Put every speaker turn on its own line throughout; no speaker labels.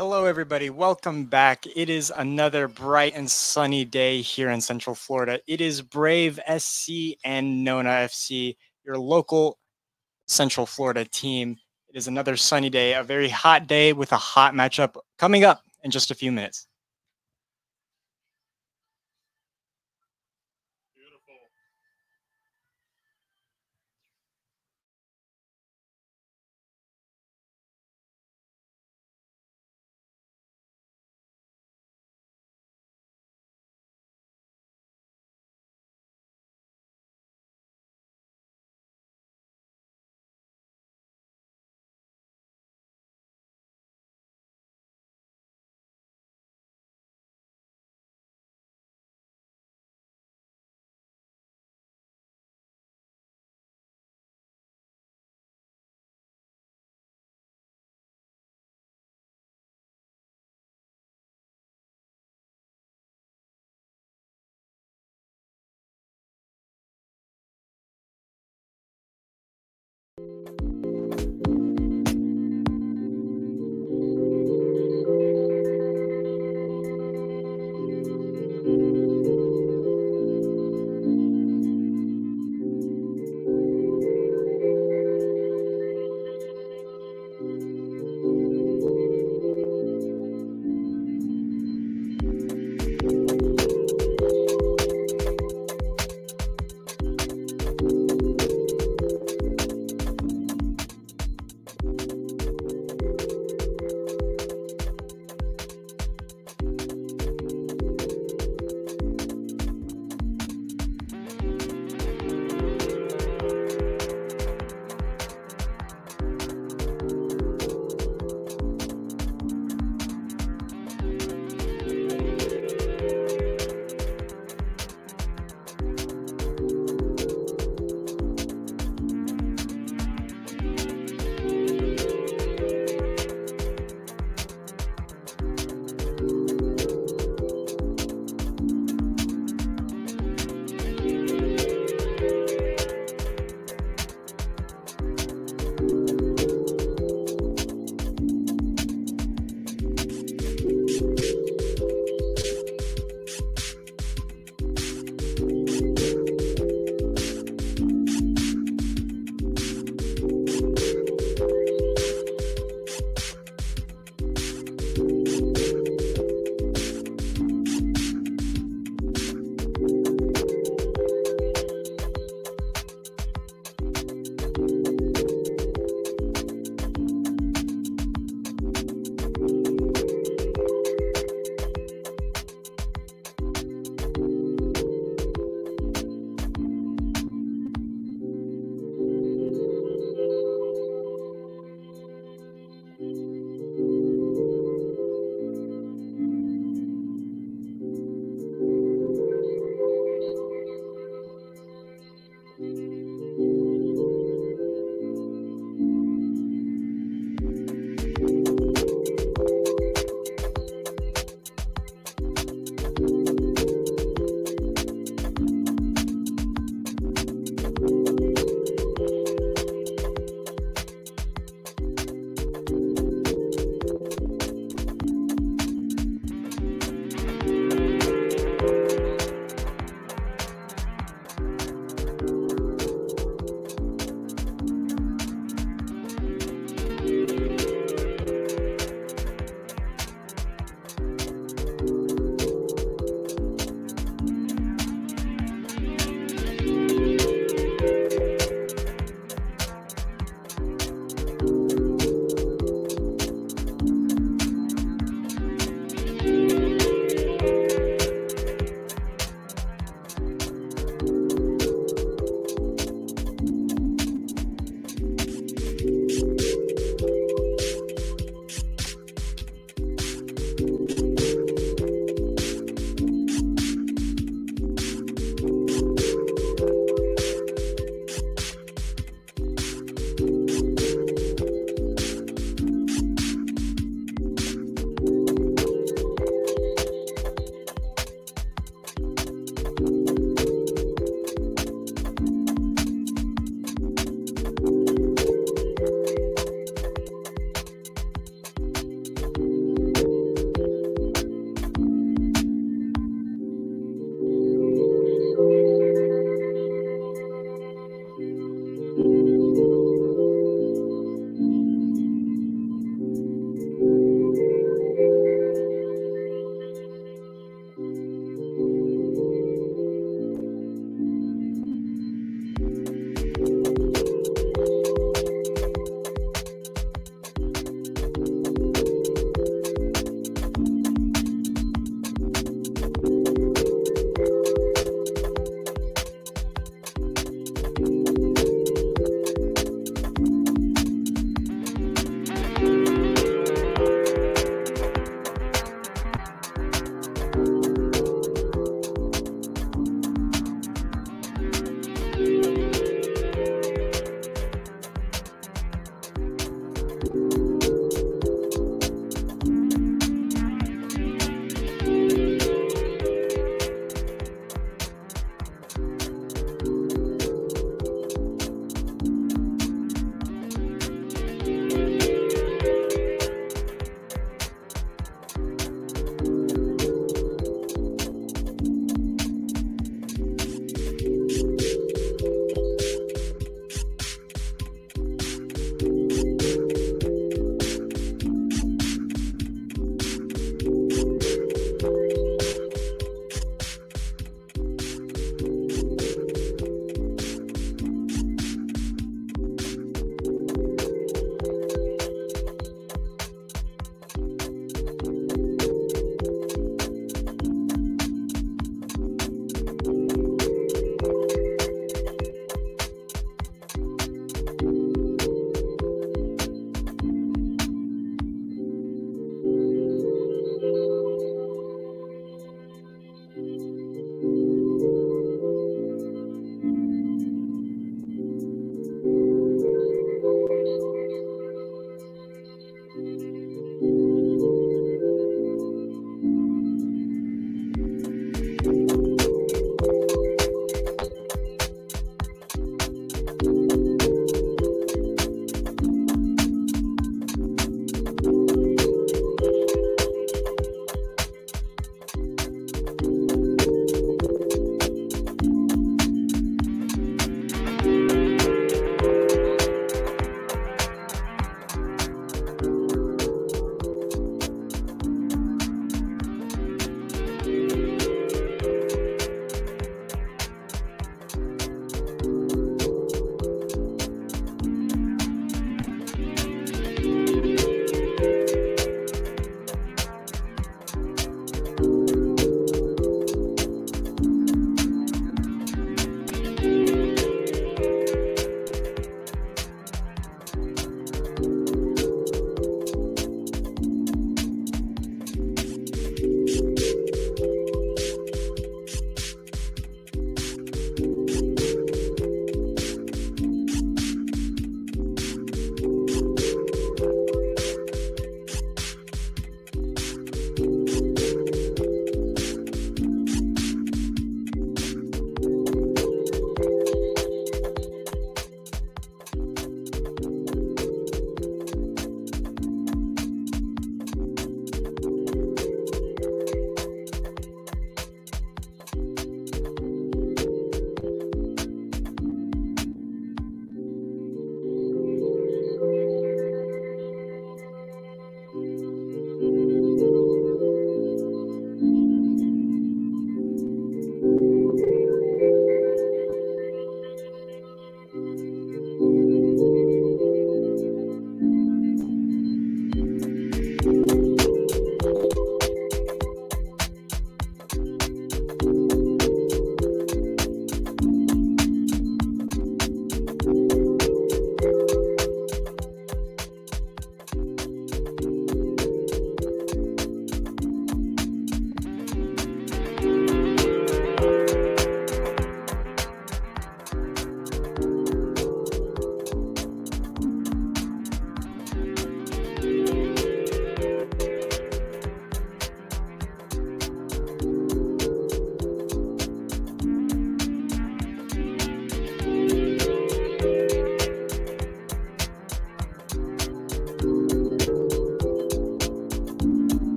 Hello, everybody. Welcome back. It is another bright and sunny day here in Central Florida. It is Brave SC and Nona FC, your local Central Florida team. It is another sunny day, a very hot day with a hot matchup coming up in just a few minutes.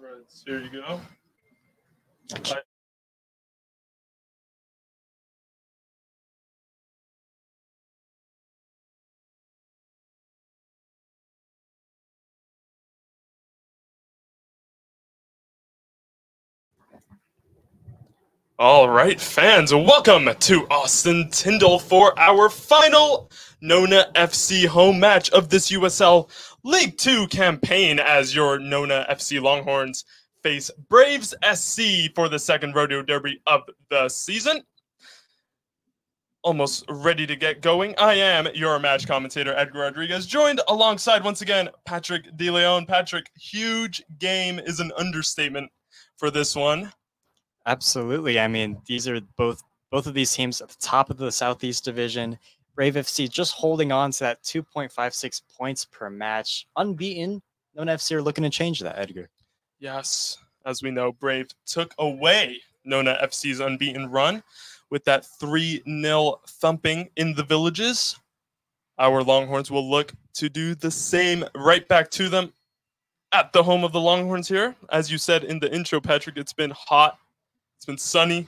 threads. Here you go. All right, fans, welcome to Austin Tyndall for our final Nona FC home match of this USL League 2 campaign as your Nona FC Longhorns face Braves SC for the second rodeo derby of the season. Almost ready to get going. I am your match commentator, Edgar Rodriguez, joined alongside, once again, Patrick DeLeon. Patrick, huge game is an understatement for this one.
Absolutely. I mean, these are both of these teams at the top of the Southeast Division. Brave FC just holding on to that 2.56 points per match, unbeaten. Nona FC are looking to change that, Edgar.
Yes, as we know, Brave took away Nona FC's unbeaten run with that 3-0 thumping in the Villages. Our Longhorns will look to do the same right back to them at the home of the Longhorns here. As you said in the intro, Patrick, it's been hot. It's been sunny.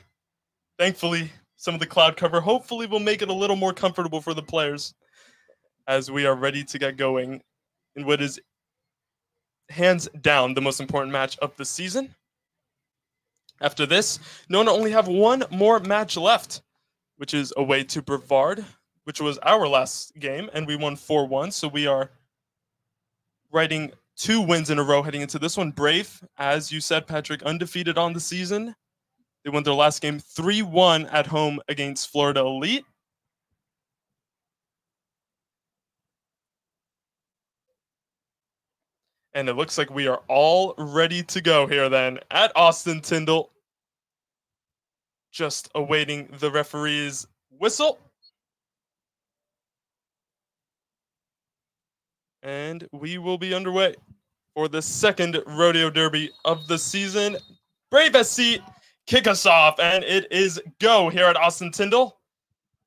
Thankfully, some of the cloud cover hopefully will make it a little more comfortable for the players as we are ready to get going in what is hands down the most important match of the season. After this, Nona only have one more match left, which is away to Brevard, which was our last game, and we won 4-1. So we are writing 2 wins in a row heading into this one. Brave, as you said, Patrick, undefeated on the season. They won their last game 3-1 at home against Florida Elite. And it looks like we are all ready to go here then at Austin Tyndall. Just awaiting the referee's whistle. And we will be underway for the second rodeo derby of the season. Brave SC kick us off, and it is go here at Austin Tyndall.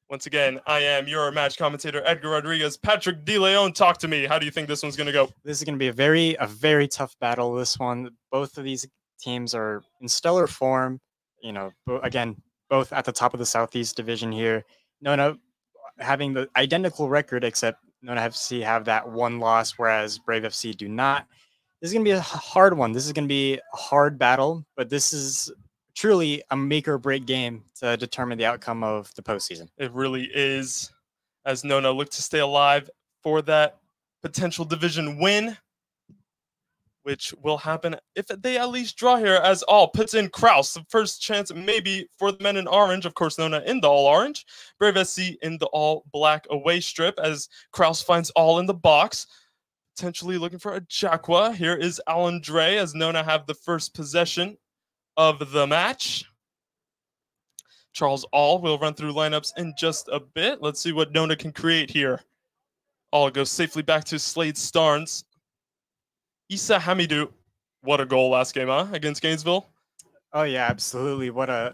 Once again, I am your match commentator, Edgar Rodriguez. Patrick DeLeon, talk to me. How do you think this one's going to go?
This is going to be a very tough battle, this one. Both of these teams are in stellar form. You know, again, both at the top of the Southeast Division here. Nona having the identical record, except Nona FC have that one loss, whereas Brave FC do not. This is going to be a hard one. This is going to be a hard battle, but this is truly a make or break game to determine the outcome of the postseason.
It really is, as Nona look to stay alive for that potential division win, which will happen if they at least draw here, as All puts in Kraus. The first chance maybe for the men in orange. Of course, Nona in the all orange. Brave SC in the all black away strip, as Kraus finds All in the box. Potentially looking for a Jacqua. Here is Alan Dre, as Nona have the first possession of the match. Charles All will run through lineups in just a bit. Let's see what Nona can create here. All goes safely back to Slade Starnes. Issa Hamidou. What a goal last game, huh? Against Gainesville.
Oh, yeah, absolutely. That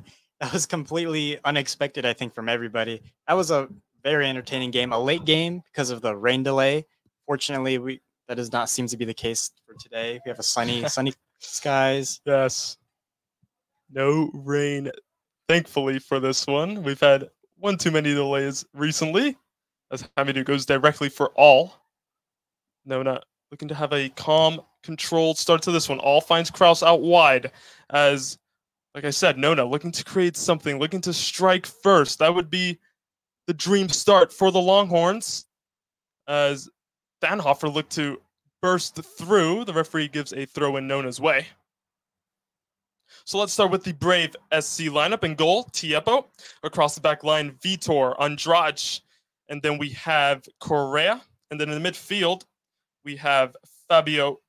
was completely unexpected, I think, from everybody. That was a very entertaining game. A late game because of the rain delay. Fortunately, that does not seem to be the case for today. We have a sunny skies.
Yes. No rain, thankfully, for this one. We've had one too many delays recently, as Hamidou goes directly for All. Nona looking to have a calm, controlled start to this one. All finds Kraus out wide, as, like I said, Nona looking to create something, looking to strike first. That would be the dream start for the Longhorns, as Danhofer looked to burst through. The referee gives a throw in Nona's way. So let's start with the Brave SC lineup. In goal, Tiepo. Across the back line, Vitor, Andrade. And then we have Correa. And then in the midfield, we have Fabio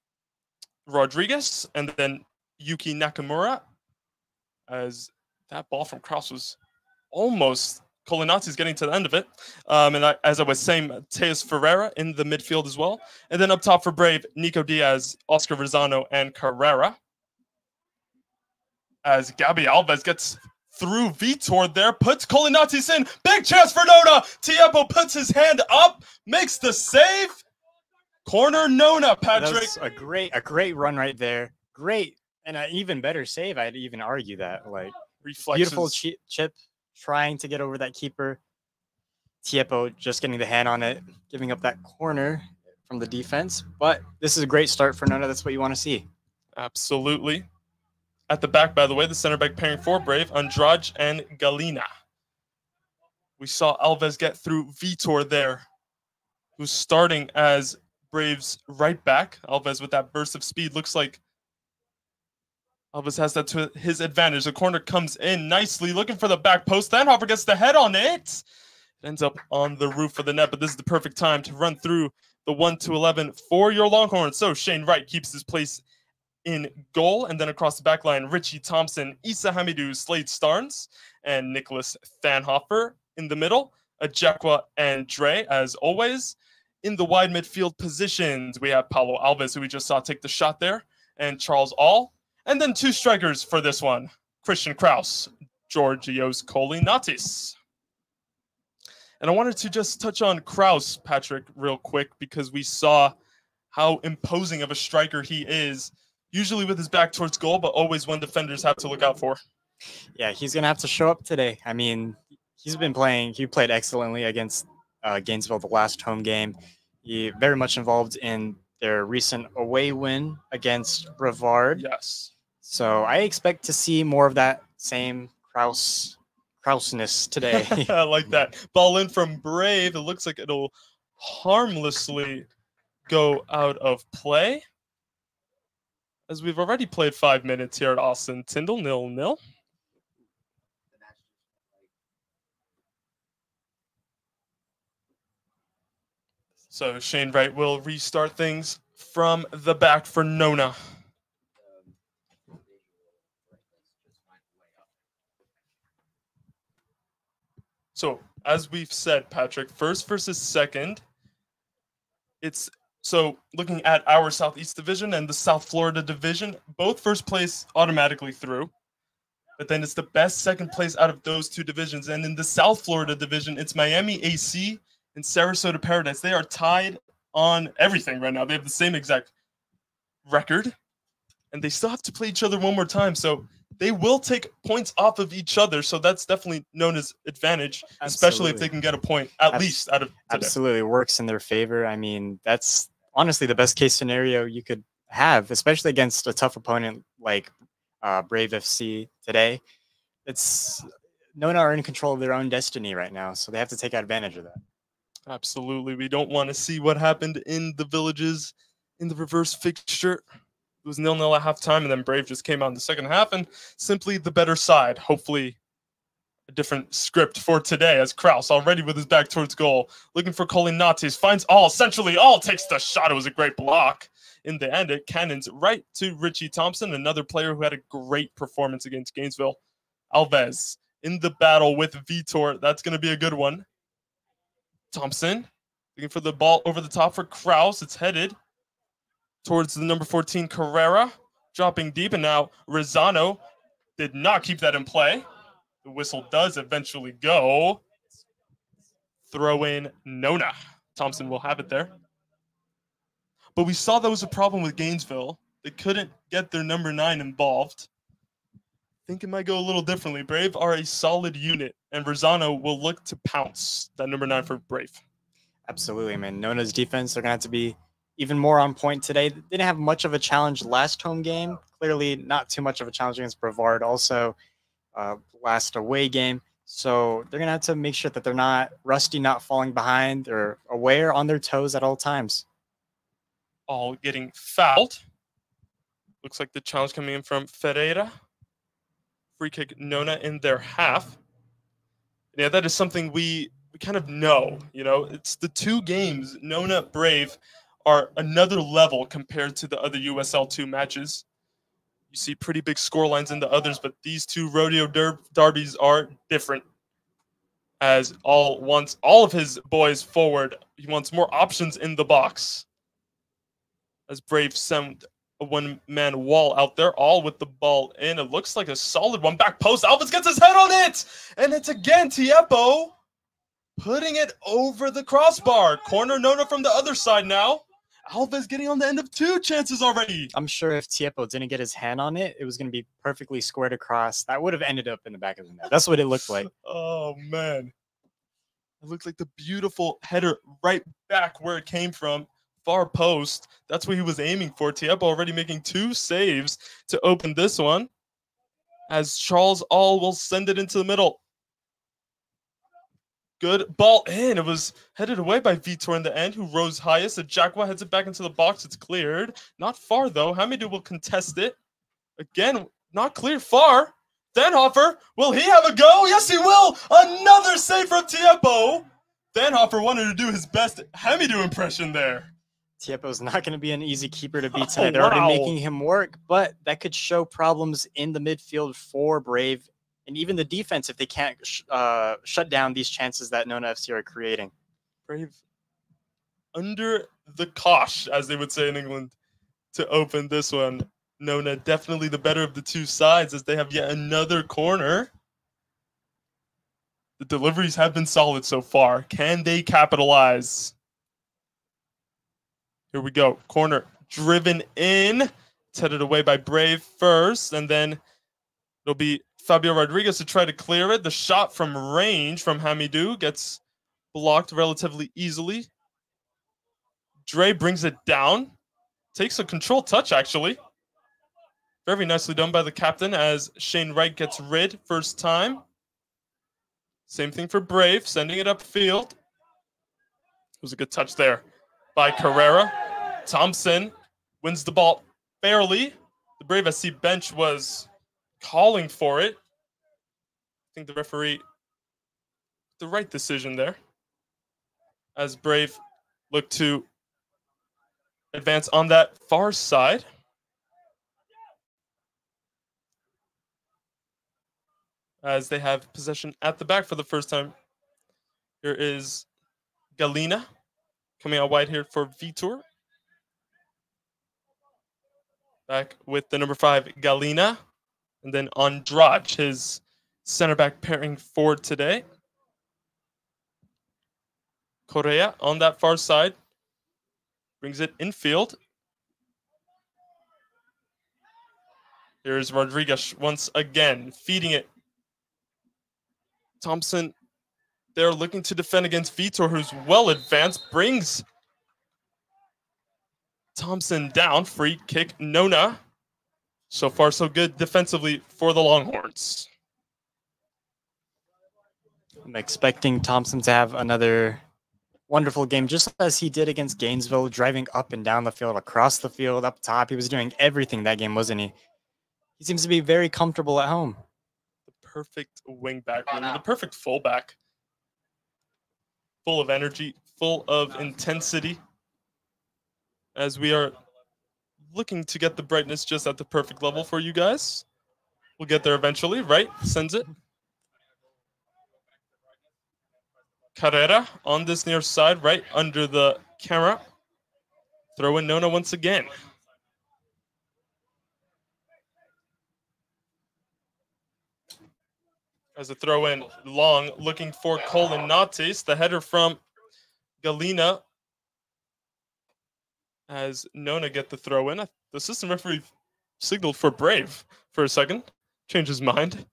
Rodriguez. And then Yuki Nakamura. As that ball from Kraus was almost... Colinati's getting to the end of it. As I was saying, Teus Ferreira in the midfield as well. And then up top for Brave, Nico Diaz, Oscar Rosano, and Carrera. As Gabby Alves gets through Vitor there, puts Colinatis in. Big chance for Nona. Tiepo puts his hand up, makes the save. Corner Nona, Patrick.
That's a great run right there. Great And an even better save, I'd even argue that. Like,
Reflexes.
beautiful chip, trying to get over that keeper. Tiepo just getting the hand on it, giving up that corner from the defense. But this is a great start for Nona. That's what you want to see.
Absolutely. At the back, by the way, the center back pairing for Brave, Andrade and Galina. We saw Alves get through Vitor there, who's starting as Brave's right back. Alves with that burst of speed. Looks like Alves has that to his advantage. The corner comes in nicely, looking for the back post. Thanhoffer gets the head on it. It ends up on the roof of the net, but this is the perfect time to run through the 1-11 for your Longhorns. So Shane Wright keeps his place in goal, and then across the back line, Richie Thompson, Issa Hamidou, Slade Starnes, and Nicholas Thanhoffer in the middle. Ajekwa and Dre, as always. In the wide midfield positions, we have Paulo Alves, who we just saw take the shot there, and Charles All. And then two strikers for this one, Christian Kraus, Georgios Kolinatis. And I wanted to just touch on Kraus, Patrick, real quick, because we saw how imposing of a striker he is, usually with his back towards goal, but always one defenders have to look out for.
Yeah, he's going to have to show up today. I mean, he played excellently against Gainesville the last home game. He very much involved in their recent away win against Brevard.
Yes.
So I expect to see more of that same Krausness today.
I like that. Ball in from Brave. It looks like it'll harmlessly go out of play, as we've already played 5 minutes here at Austin Tyndall, 0-0. So Shane Wright will restart things from the back for Nona. So as we've said, Patrick, first versus second, it's so looking at our Southeast Division and the South Florida Division, both first place automatically through. But then it's the best second place out of those two divisions. And in the South Florida Division, it's Miami AC and Sarasota Paradise. They are tied on everything right now. They have the same exact record, and they still have to play each other one more time. So they will take points off of each other. So that's definitely Nona's advantage, especially if they can get a point at least out of today.
Absolutely works in their favor. I mean, that's honestly the best case scenario you could have, especially against a tough opponent like Brave FC today. It's Nona are in control of their own destiny right now, so they have to take advantage of that.
Absolutely. We don't want to see what happened in the Villages in the reverse fixture. It was 0-0 at halftime, and then Brave just came out in the second half, and simply the better side. Hopefully a different script for today, as Kraus already with his back towards goal, looking for Kolinatis, finds All, centrally, All takes the shot. It was a great block. In the end, it cannons right to Richie Thompson, another player who had a great performance against Gainesville. Alves in the battle with Vitor. That's going to be a good one. Thompson looking for the ball over the top for Kraus. It's headed towards the number 14, Carrera, dropping deep, and now Rosano did not keep that in play. The whistle does eventually go. Throw in Nona. Thompson will have it there. But we saw that was a problem with Gainesville. They couldn't get their number 9 involved. I think it might go a little differently. Brave are a solid unit, and Rosano will look to pounce that number 9 for Brave.
Absolutely, man. Nona's defense, they're going to have to be even more on point today. They didn't have much of a challenge last home game. Clearly not too much of a challenge against Brevard. Also, last away game. So they're going to have to make sure that they're not rusty, not falling behind. They're aware, on their toes at all times.
All getting fouled. Looks like the challenge coming in from Ferreira. Free kick Nona in their half. Yeah, that is something we kind of know. You know, it's the two games, Nona Brave, are another level compared to the other USL2 matches. You see pretty big score lines in the others, but these two rodeo derbies are different. As All wants all of his boys forward. He wants more options in the box. As Brave sent a one-man wall out there, All with the ball in. It looks like a solid one. Back post. Alves gets his head on it. And it's again Tiepo putting it over the crossbar. Corner Nona from the other side now. Alves getting on the end of 2 chances already.
I'm sure if Tiepo didn't get his hand on it, it was going to be perfectly squared across. That would have ended up in the back of the net. That's what it looked like.
Oh, man. It looked like the beautiful header right back where it came from. Far post. That's what he was aiming for. Tiepo already making 2 saves to open this one. As Charles All will send it into the middle. Good ball in. It was headed away by Vitor in the end, who rose highest. The Jaguar heads it back into the box. It's cleared. Not far, though. Hamidou will contest it. Again, not clear far. Danhofer, will he have a go? Yes, he will. Another save from Tiepo. Danhofer wanted to do his best Hamidou impression there.
Tiepo's not going to be an easy keeper to beat tonight. They're already making him work, but that could show problems in the midfield for Brave and even the defense if they can't shut down these chances that Nona FC are creating.
Brave under the cosh, as they would say in England, to open this one. Nona definitely the better of the 2 sides as they have yet another corner. The deliveries have been solid so far. Can they capitalize? Here we go. Corner driven in. It's headed away by Brave first, and then it'll be Fabio Rodriguez to try to clear it. The shot from range from Hamidou gets blocked relatively easily. Dre brings it down. Takes a control touch, actually. Very nicely done by the captain as Shane Wright gets rid first time. Same thing for Brave, sending it upfield. It was a good touch there by Carrera. Thompson wins the ball fairly. The Brave SC bench was calling for it. I think the referee, the right decision there. As Brave look to advance on that far side. As they have possession at the back for the first time. Here is Galina coming out wide here for Vitor. Back with the number 5, Galina. And then Andrade, his center back pairing for today. Correa on that far side. Brings it infield. Here's Rodriguez once again, feeding it. Thompson, they're looking to defend against Vitor, who's well advanced. Brings Thompson down. Free kick, Nona. So far, so good defensively for the Longhorns.
I'm expecting Thompson to have another wonderful game, just as he did against Gainesville, driving up and down the field, across the field, up top. He was doing everything that game, wasn't he? He seems to be very comfortable at home.
The perfect wing back, the perfect fullback. Full of energy, full of intensity. As we are looking to get the brightness just at the perfect level for you guys. We'll get there eventually, right? Sends it. Carrera on this near side, right under the camera. Throw in Nona once again. As a throw in long, looking for Colin Nates. The header from Galina. As Nona get the throw in. The assistant referee signaled for Brave for a second. Changed his mind.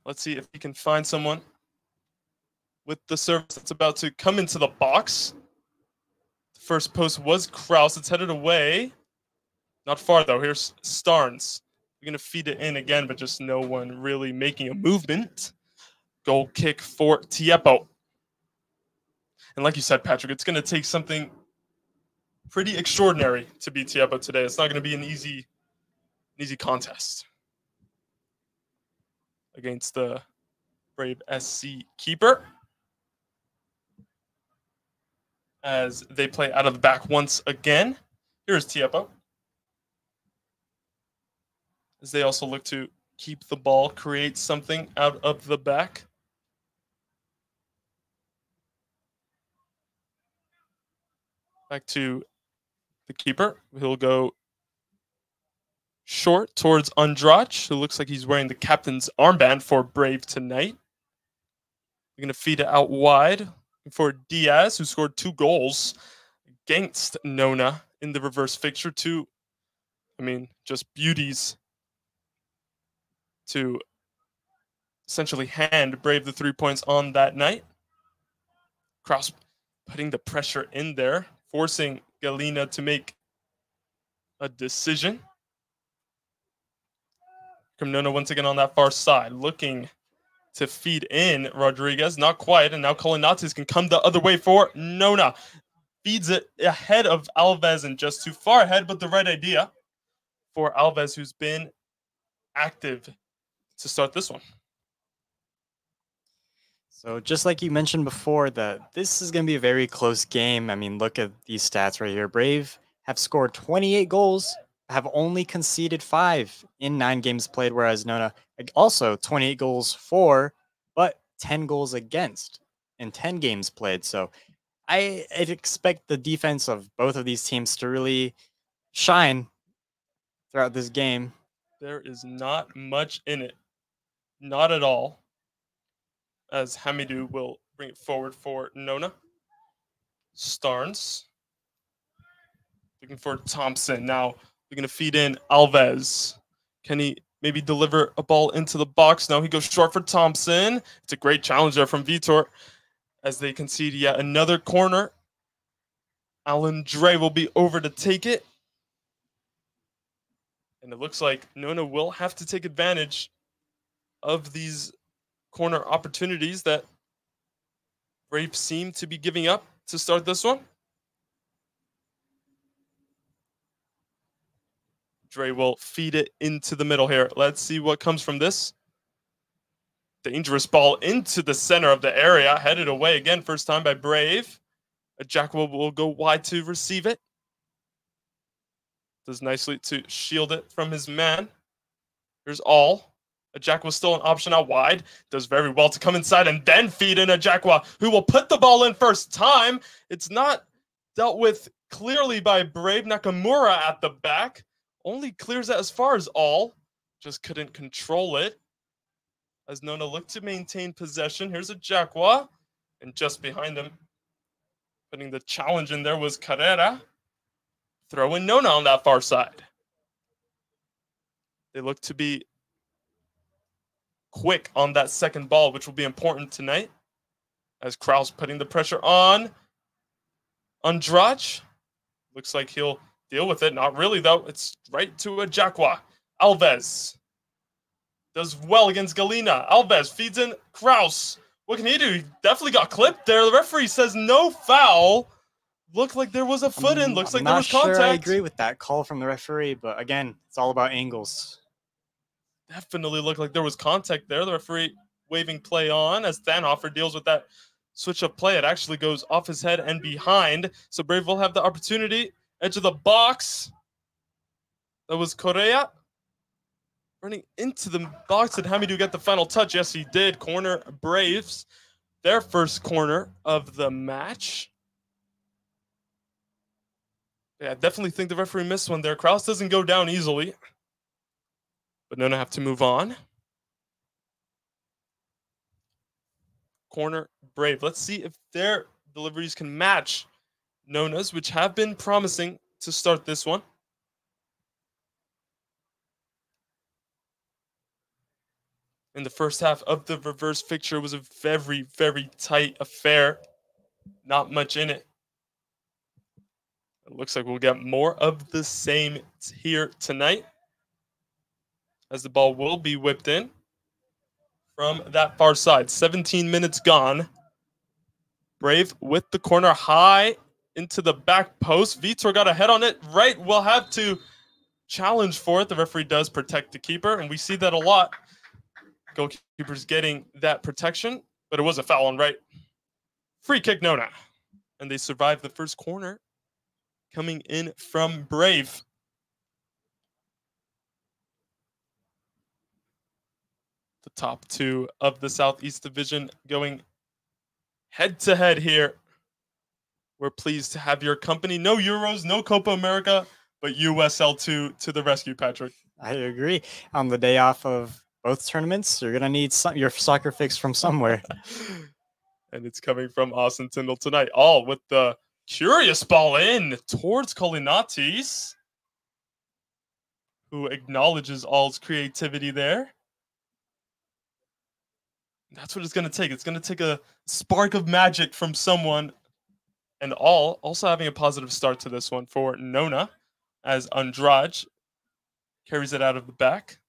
Let's see if we can find someone with the service that's about to come into the box. The first post was Kraus. It's headed away. Not far, though. Here's Starnes. We're going to feed it in again, but just no one really making a movement. Goal kick for Tiepo. And like you said, Patrick, it's going to take something pretty extraordinary to beat Tiepo today. It's not going to be an easy contest against the Brave SC keeper. As they play out of the back once again. Here's Tiepo. As they also look to keep the ball, create something out of the back. Back to the keeper. He'll go short towards Andrade, who looks like he's wearing the captain's armband for Brave tonight. We're going to feed it out wide for Diaz, who scored 2 goals against Nona in the reverse fixture. Just beauties to essentially hand Brave the 3 points on that night. Kraus putting the pressure in there, forcing Galina to make a decision. Nona once again on that far side, looking to feed in Rodriguez. Not quite, and now Colinates can come the other way for Nona. Feeds it ahead of Alves and just too far ahead, but the right idea for Alves, who's been active to start this one.
So just like you mentioned before, that this is going to be a very close game. I mean, look at these stats right here. Brave have scored 28 goals, have only conceded 5 in 9 games played, whereas Nona also 28 goals for, but 10 goals against in 10 games played. So I'd expect the defense of both of these teams to really shine throughout this game.
There is not much in it. Not at all. As Hamidou will bring it forward for Nona. Starnes. Looking for Thompson. Now we're going to feed in Alves. Can he maybe deliver a ball into the box? No, he goes short for Thompson. It's a great challenge there from Vitor as they concede yet another corner. Alan Dre will be over to take it. And it looks like Nona will have to take advantage of these corner opportunities that Brave seem to be giving up to start this one. Dre will feed it into the middle here. Let's see what comes from this. Dangerous ball into the center of the area. Headed away again, first time by Brave. Jack will go wide to receive it. Does nicely to shield it from his man. Here's all. Jack was still an option out wide. Does very well to come inside and then feed in Ajakwa, who will put the ball in first time. It's not dealt with clearly by Brave. Nakamura at the back. Only clears it as far as all. Just couldn't control it. As Nona looked to maintain possession. Here's Ajakwa. And just behind him, putting the challenge in there was Carrera. Throw in Nona on that far side. They look to be quick on that second ball, which will be important tonight. As Kraus putting the pressure on Andrade. Looks like he'll deal with it. Not really, though. It's right to Ajakwa. Alves does well against Galina. Alves feeds in Kraus. What can he do? He definitely got clipped there. The referee says no foul. Looked like there was a foot in. Looks like there was contact.
Sure I agree with that call from the referee, but again, it's all about angles.
Definitely looked like there was contact there. The referee waving play on as Thanhofer deals with that switch of play. It actually goes off his head and behind. So Brave will have the opportunity. Edge of the box. That was Correa. Running into the box. Did Hamidou get the final touch? Yes, he did. Corner Braves. Their first corner of the match. Yeah, I definitely think the referee missed one there. Kraus doesn't go down easily. But Nona have to move on. Corner Brave. Let's see if their deliveries can match Nona's, which have been promising to start this one. In the first half of the reverse fixture was a very, very tight affair. Not much in it. It looks like we'll get more of the same here tonight, as the ball will be whipped in from that far side. 17 minutes gone. Brave with the corner high into the back post. Vitor got a head on it. Right, we'll have to challenge for it. The referee does protect the keeper, and we see that a lot. Goalkeepers getting that protection, but it was a foul on right. Free kick, Nona. And they survive the first corner coming in from Brave. The top two of the Southeast Division going head-to-head here. We're pleased to have your company. No Euros, no Copa America, but USL2 to the rescue, Patrick.
I agree. On the day off of both tournaments, you're gonna need your soccer fix from somewhere.
And it's coming from Austin Tyndall tonight. All with the curious ball in towards Kolinatis, who acknowledges All's creativity there. That's what it's going to take. It's going to take a spark of magic from someone. And All also having a positive start to this one for Nona, as Andrade carries it out of the back.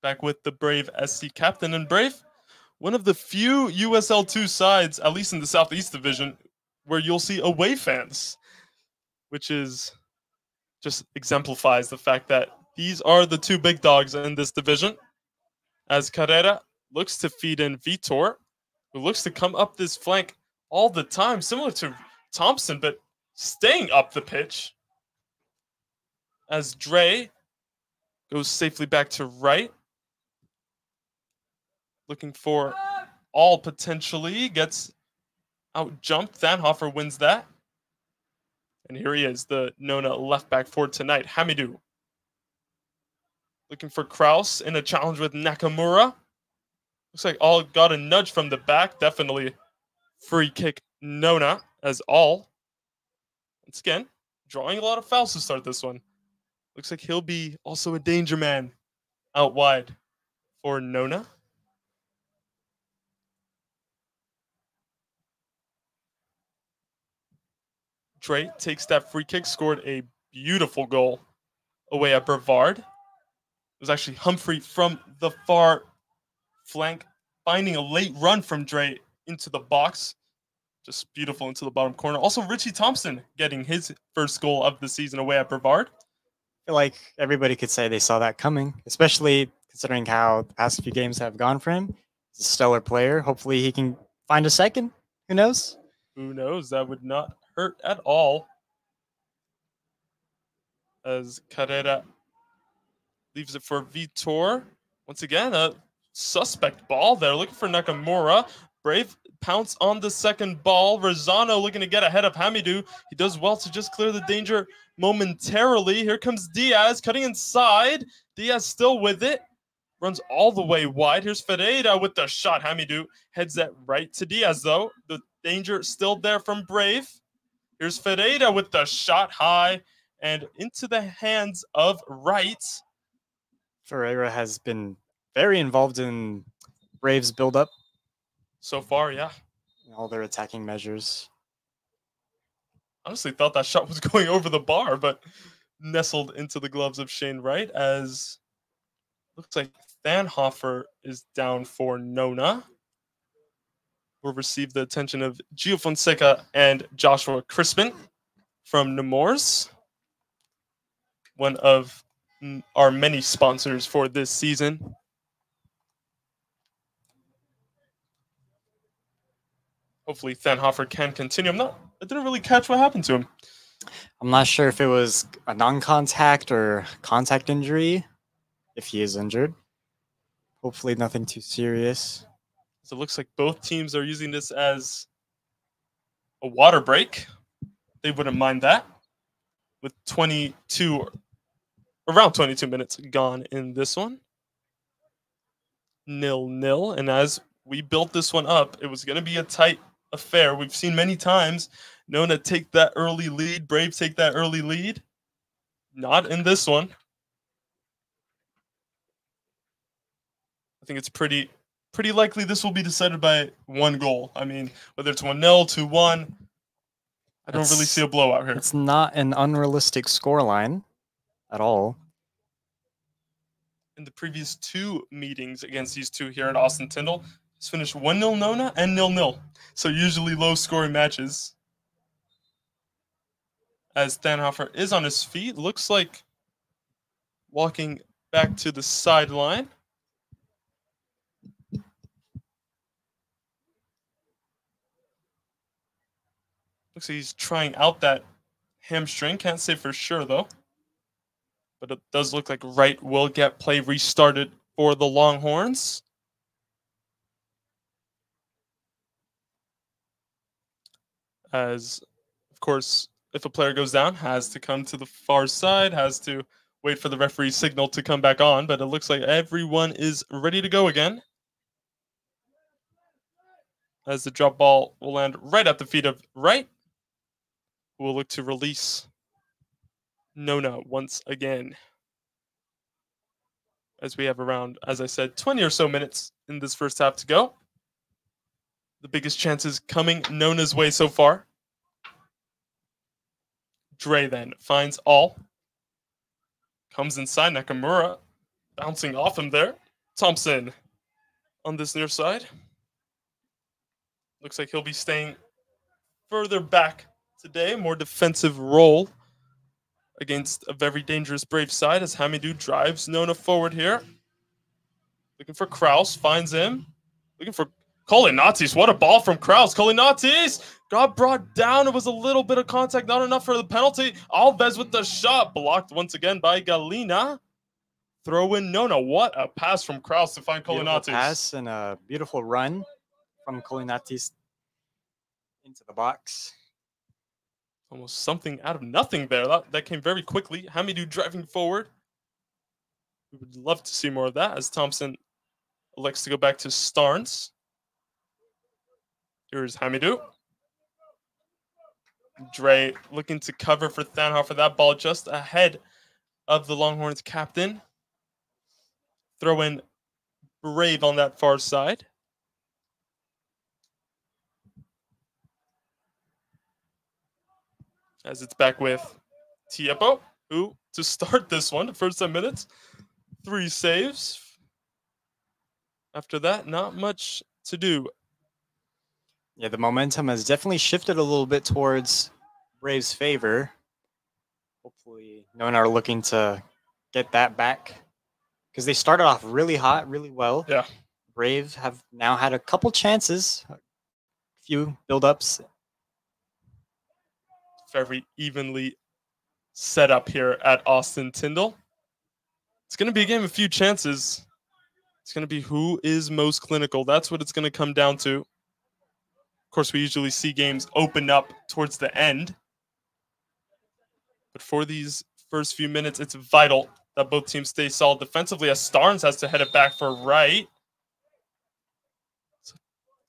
Back with the Brave SC captain. And Brave, one of the few USL2 sides, at least in the Southeast Division, where you'll see away fans, which is just exemplifies the fact that these are the two big dogs in this division. As Carrera looks to feed in Vitor, who looks to come up this flank all the time, similar to Thompson, but staying up the pitch. As Dre goes safely back to right, looking for All potentially, gets out jumped. Thanhofer wins that. And here he is, the Nona left back for tonight, Hamidou. Looking for Kraus in a challenge with Nakamura. Looks like All got a nudge from the back. Definitely free kick Nona, as All, once again, drawing a lot of fouls to start this one. Looks like he'll be also a danger man out wide for Nona. Dre takes that free kick, scored a beautiful goal away at Brevard. It was actually Humphrey from the far flank, finding a late run from Dre into the box. Just beautiful into the bottom corner. Also, Richie Thompson getting his first goal of the season away at Brevard.
I feel like everybody could say they saw that coming, especially considering how the past few games have gone for him. He's a stellar player. Hopefully he can find a second. Who knows?
Who knows? That would not hurt at all. As Carrera leaves it for Vitor. Once again, a suspect ball there. Looking for Nakamura. Brave pounce on the second ball. Rosano looking to get ahead of Hamidou. He does well to just clear the danger momentarily. Here comes Diaz cutting inside. Diaz still with it. Runs all the way wide. Here's Ferreira with the shot. Hamidou heads that right to Diaz, though. The danger still there from Brave. Here's Ferreira with the shot high and into the hands of Wright.
Ferreira has been very involved in Braves build-up.
So far, yeah.
All their attacking measures.
Honestly thought that shot was going over the bar, but nestled into the gloves of Shane Wright, as looks like Thanhofer is down for Nona. Will receive the attention of Gio Fonseca and Joshua Crispin from Nemours, one of our many sponsors for this season. Hopefully Thanhofer can continue. I didn't really catch what happened to him.
I'm not sure if it was a non-contact or contact injury, if he is injured. Hopefully nothing too serious.
So it looks like both teams are using this as a water break. They wouldn't mind that. With around 22 minutes gone in this one. 0-0. And as we built this one up, it was going to be a tight affair. We've seen many times Nona take that early lead, Brave take that early lead. Not in this one. I think it's pretty likely this will be decided by one goal. I mean, whether it's 1-0, 2-1, I don't really see a blowout here.
It's not an unrealistic scoreline at all.
In the previous two meetings against these two here at Austin Tyndall, it's finished 1-0 Nona and 0-0. So usually low-scoring matches. As Thanhofer is on his feet, looks like walking back to the sideline. Looks like he's trying out that hamstring. Can't say for sure, though. But it does look like Wright will get play restarted for the Longhorns. as, of course, if a player goes down, has to come to the far side, has to wait for the referee's signal to come back on, but it looks like everyone is ready to go again. As the drop ball will land right at the feet of Wright, who will look to release Nona once again. As we have around, as I said, 20 or so minutes in this first half to go. The biggest chances coming Nona's way so far. Dre then finds All. Comes inside Nakamura, bouncing off him there. Thompson on this near side. Looks like he'll be staying further back today, more defensive role against a very dangerous Brave side as Hamidou drives Nona forward here. Looking for Kraus, finds him. Looking for Kolinatis. What a ball from Kraus. Kolinatis got brought down. It was a little bit of contact, not enough for the penalty. Alves with the shot, blocked once again by Galina. Throw in Nona. What a pass from Kraus to find Kolinatis.
Pass and a beautiful run from Kolinatis into the box.
Almost something out of nothing there. That came very quickly. Hamidou driving forward. We would love to see more of that as Thompson elects to go back to Starnes. Here's Hamidou. Dre looking to cover for Thanhoff, that ball just ahead of the Longhorns captain. Throw in Brave on that far side. As it's back with Tiepo, who, to start this one, the first 10 minutes, 3 saves. After that, not much to do.
Yeah, the momentum has definitely shifted a little bit towards Braves' favor. Hopefully, Nona are looking to get that back because they started off really hot, really well.
Yeah.
Braves have now had a couple chances, a few build-ups.
Very evenly set up here at Austin Tyndall. It's going to be a game of few chances. It's going to be who is most clinical. That's what it's going to come down to. Of course, we usually see games open up towards the end. But for these first few minutes, it's vital that both teams stay solid defensively as Starnes has to head it back for Wright. So,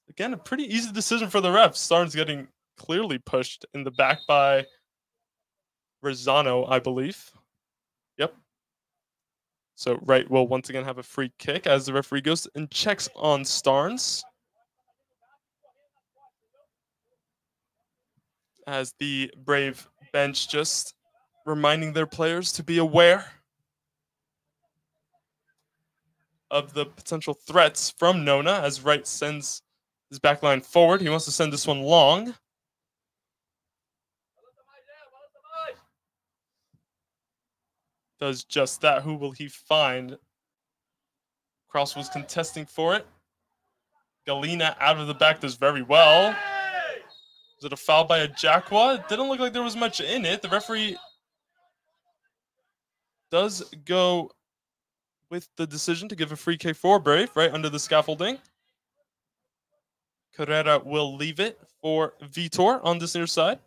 again, a pretty easy decision for the refs. Starnes getting clearly pushed in the back by Rosano, I believe. Yep. So Wright will once again have a free kick as the referee goes and checks on Starnes. As the Brave bench just reminding their players to be aware of the potential threats from Nona as Wright sends his back line forward. He wants to send this one long. Does just that. Who will he find? Kraus was contesting for it. Galina out of the back does very well. Was it a foul by a Jacqua? It didn't look like there was much in it. The referee does go with the decision to give a free kick for Brave, right under the scaffolding. Carrera will leave it for Vitor on this near side.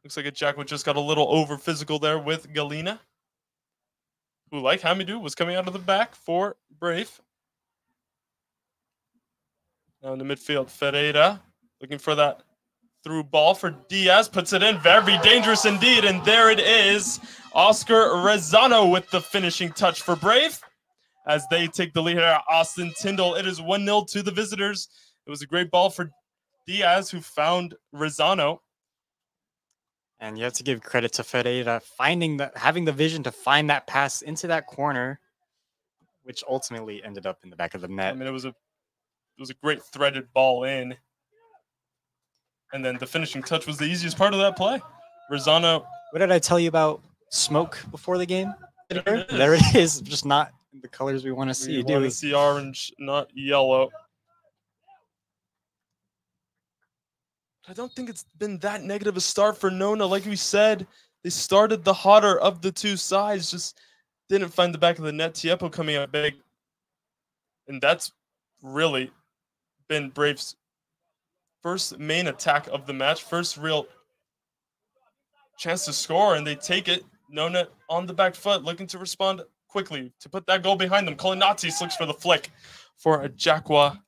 Looks like a Jacqua just got a little over physical there with Galina, who, like Hamidou, was coming out of the back for Brave. Now in the midfield, Ferreira looking for that through ball for Diaz. Puts it in. Very dangerous indeed. And there it is. Oscar Rezano with the finishing touch for Brave as they take the lead here at Austin Tyndall. It is 1-0 to the visitors. It was a great ball for Diaz, who found Rezano.
And you have to give credit to Ferreira having the vision to find that pass into that corner, which ultimately ended up in the back of the net.
I mean, it was a great threaded ball in. And then the finishing touch was the easiest part of that play. Rezano.
What did I tell you about smoke before the game? There it is. Just not the colors we want to see.
We want to see orange, not yellow. I don't think it's been that negative a start for Nona. Like we said, they started the hotter of the two sides, just didn't find the back of the net. Tiepo coming out big. And that's really been Braves' first main attack of the match, first real chance to score, and they take it. Nona on the back foot, looking to respond quickly to put that goal behind them. Kolinatis looks for the flick for a Jackwa.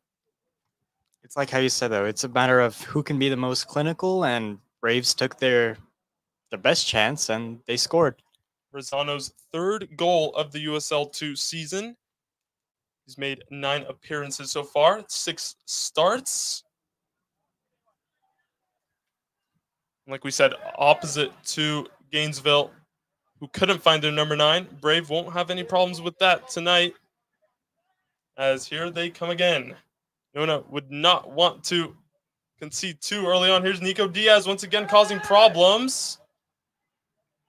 It's like how you said, though. It's a matter of who can be the most clinical, and Braves took their best chance, and they scored.
Rosano's third goal of the USL2 season. He's made 9 appearances so far, 6 starts. Like we said, opposite to Gainesville, who couldn't find their number 9. Brave won't have any problems with that tonight, as here they come again. Nona would not want to concede too early on. Here's Nico Diaz once again causing problems.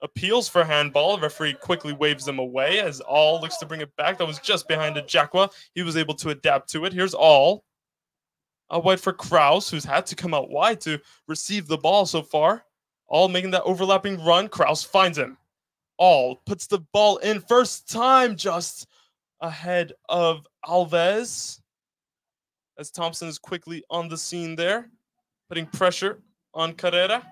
Appeals for handball. The referee quickly waves them away as All looks to bring it back. That was just behind a Jackwa. He was able to adapt to it. Here's All. Out wide for Kraus, who's had to come out wide to receive the ball so far. All making that overlapping run. Kraus finds him. All puts the ball in first time, just ahead of Alves. As Thompson is quickly on the scene there, putting pressure on Carrera.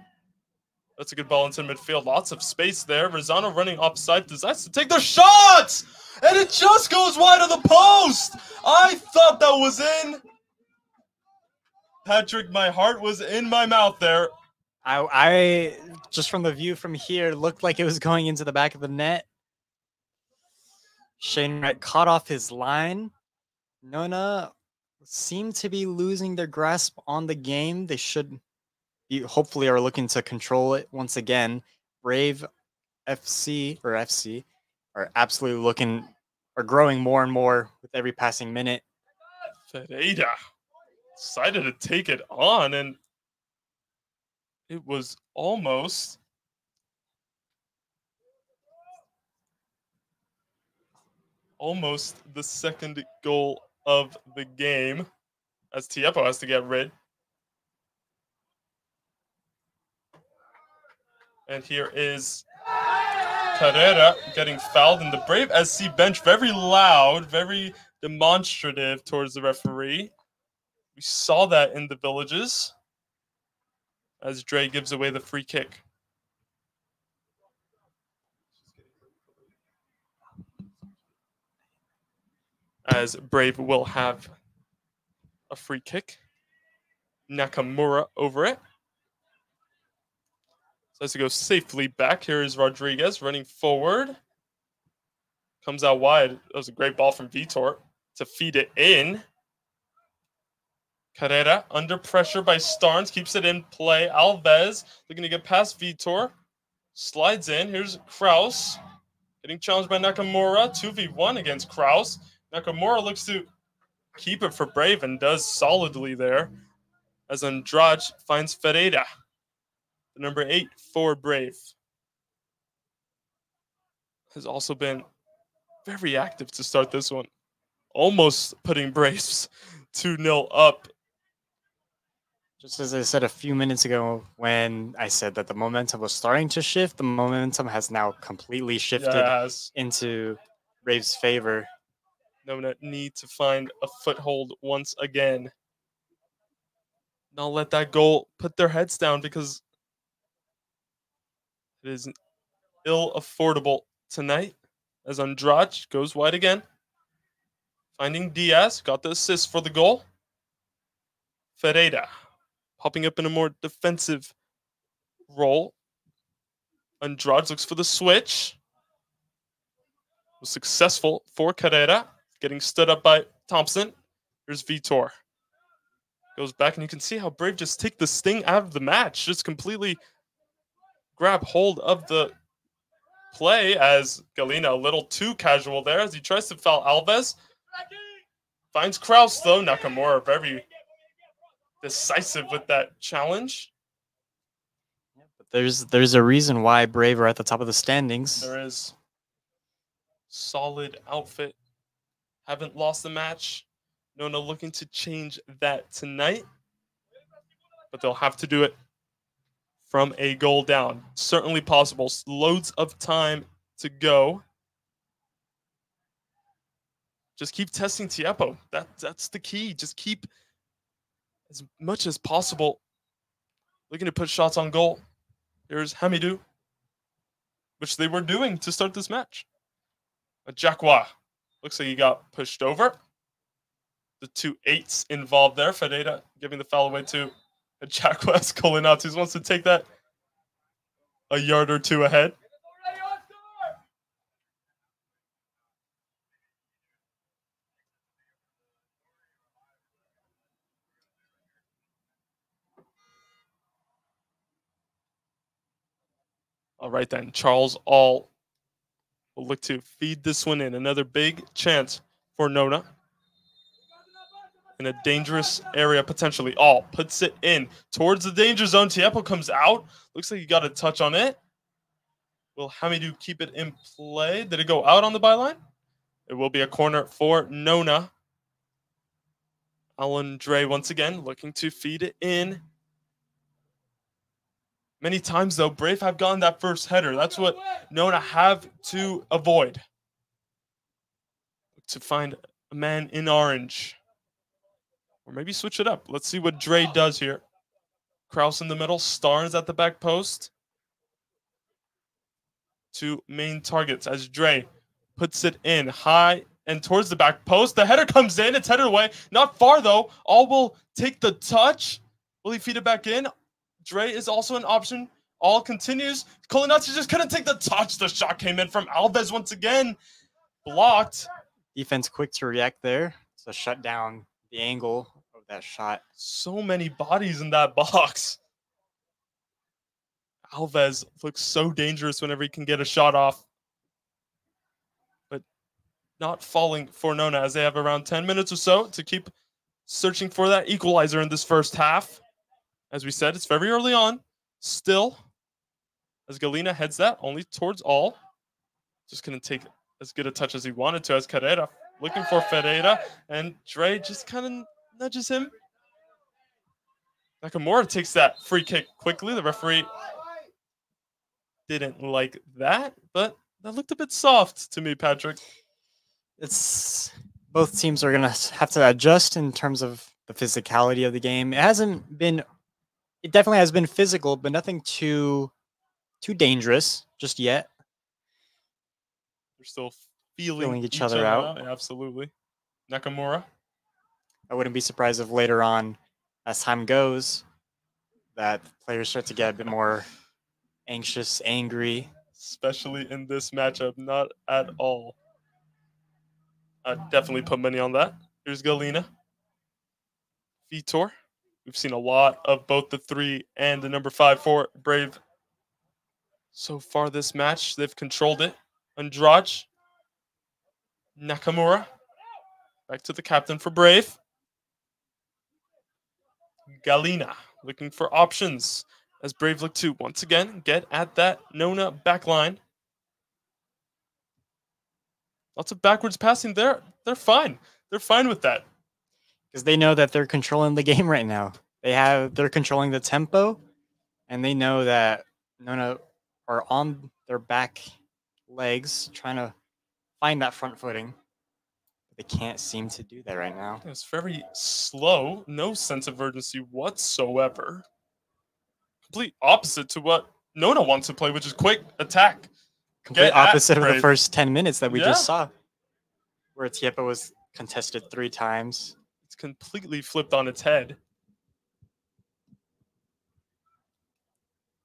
That's a good ball into midfield. Lots of space there. Rosano running offside, decides to take the shot! And it just goes wide of the post! I thought that was in. Patrick, my heart was in my mouth there.
I just from the view from here, looked like it was going into the back of the net. Shane Wright caught off his line. Nona seem to be losing their grasp on the game. They should be, hopefully, are looking to control it once again. Brave FC are absolutely growing more and more with every passing minute.
Ferreira decided to take it on, and it was almost the second goal of the game, as Tiepo has to get rid. And here is Carrera getting fouled, and the Brave SC bench very loud, very demonstrative towards the referee. We saw that in the villages as Dre gives away the free kick. As Brave will have a free kick. Nakamura over it. So has to go safely back. Here is Rodriguez running forward. Comes out wide. That was a great ball from Vitor to feed it in. Carrera under pressure by Starnes. Keeps it in play. Alves looking to get past Vitor. Slides in. Here's Kraus. Getting challenged by Nakamura. 2v1 against Kraus. Nakamura looks to keep it for Brave and does solidly there. As Andrade finds Ferreira. The number 8 for Brave. Has also been very active to start this one. Almost putting Braves 2-0 up.
Just as I said a few minutes ago when I said that the momentum was starting to shift, the momentum has now completely shifted into Braves' favor.
Nona need to find a foothold once again. Not let that goal put their heads down, because it is ill-affordable tonight. As Andrade goes wide again. Finding Diaz. Got the assist for the goal. Ferreira popping up in a more defensive role. Andrade looks for the switch. Was successful for Carrera. Getting stood up by Thompson. Here's Vitor. Goes back, and you can see how Brave just take the sting out of the match. Just completely grab hold of the play, as Galena a little too casual there as he tries to foul Alves. Finds Kraus, though. Nakamura very decisive with that challenge.
But there's a reason why Brave are at the top of the standings.
There is. Solid outfit. Haven't lost the match. Nona looking to change that tonight. But they'll have to do it from a goal down. Certainly possible. Loads of time to go. Just keep testing Tiepo. That's the key. Just keep as much as possible. Looking to put shots on goal. Here's Hamidou, which they were doing to start this match. Jacqua looks like he got pushed over. The 2 8s involved there. Ferreira giving the foul away to Jacqua. Colinatus wants to take that a yard or two ahead. All right then, Charles All will look to feed this one in. Another big chance for Nona. In a dangerous area, potentially. All puts it in towards the danger zone. Tiepo comes out. Looks like he got a touch on it. Will Hamidou keep it in play? Did it go out on the byline? It will be a corner for Nona. Alan Dre once again looking to feed it in. Many times, though, Brave have gotten that first header. That's what Nona have to avoid. To find a man in orange. Or maybe switch it up. Let's see what Dre does here. Kraus in the middle. Starnes at the back post. 2 main targets as Dre puts it in high and towards the back post. The header comes in. It's headed away. Not far, though. All will take the touch. Will he feed it back in? Dre is also an option. All continues. Kolinatsu just couldn't take the touch. The shot came in from Alves once again. Blocked.
Defense quick to react there. So shut down the angle of that shot.
So many bodies in that box. Alves looks so dangerous whenever he can get a shot off. But not falling for Nona as they have around 10 minutes or so to keep searching for that equalizer in this first half. As we said, it's very early on. Still, as Galina heads that only towards All. Just couldn't take as good a touch as he wanted to as Carrera. Looking for Ferreira. And Dre just kind of nudges him. Nakamura takes that free kick quickly. The referee didn't like that, but that looked a bit soft to me, Patrick.
It's both teams are going to have to adjust in terms of the physicality of the game. It definitely has been physical, but nothing too dangerous just yet.
They're still feeling
each other out.
Yeah, absolutely. Nakamura.
I wouldn't be surprised if later on, as time goes, that players start to get a bit more anxious, angry.
Especially in this matchup, not at all. I'd definitely put money on that. Here's Galina. Vitor. We've seen a lot of both the 3 and the number 5 for Brave. So far this match, they've controlled it. Andrade. Nakamura. Back to the captain for Brave. Galina looking for options as Brave look to once again get at that Nona backline. Lots of backwards passing there. They're fine. They're fine with that.
Because they know that they're controlling the game right now. They're controlling the tempo, and they know that Nona are on their back legs trying to find that front footing. They can't seem to do that right now.
It's very slow. No sense of urgency whatsoever. Complete opposite to what Nona wants to play, which is quick attack.
Complete opposite of the first 10 minutes that we just saw, where Tiepo was contested 3 times.
It's completely flipped on its head.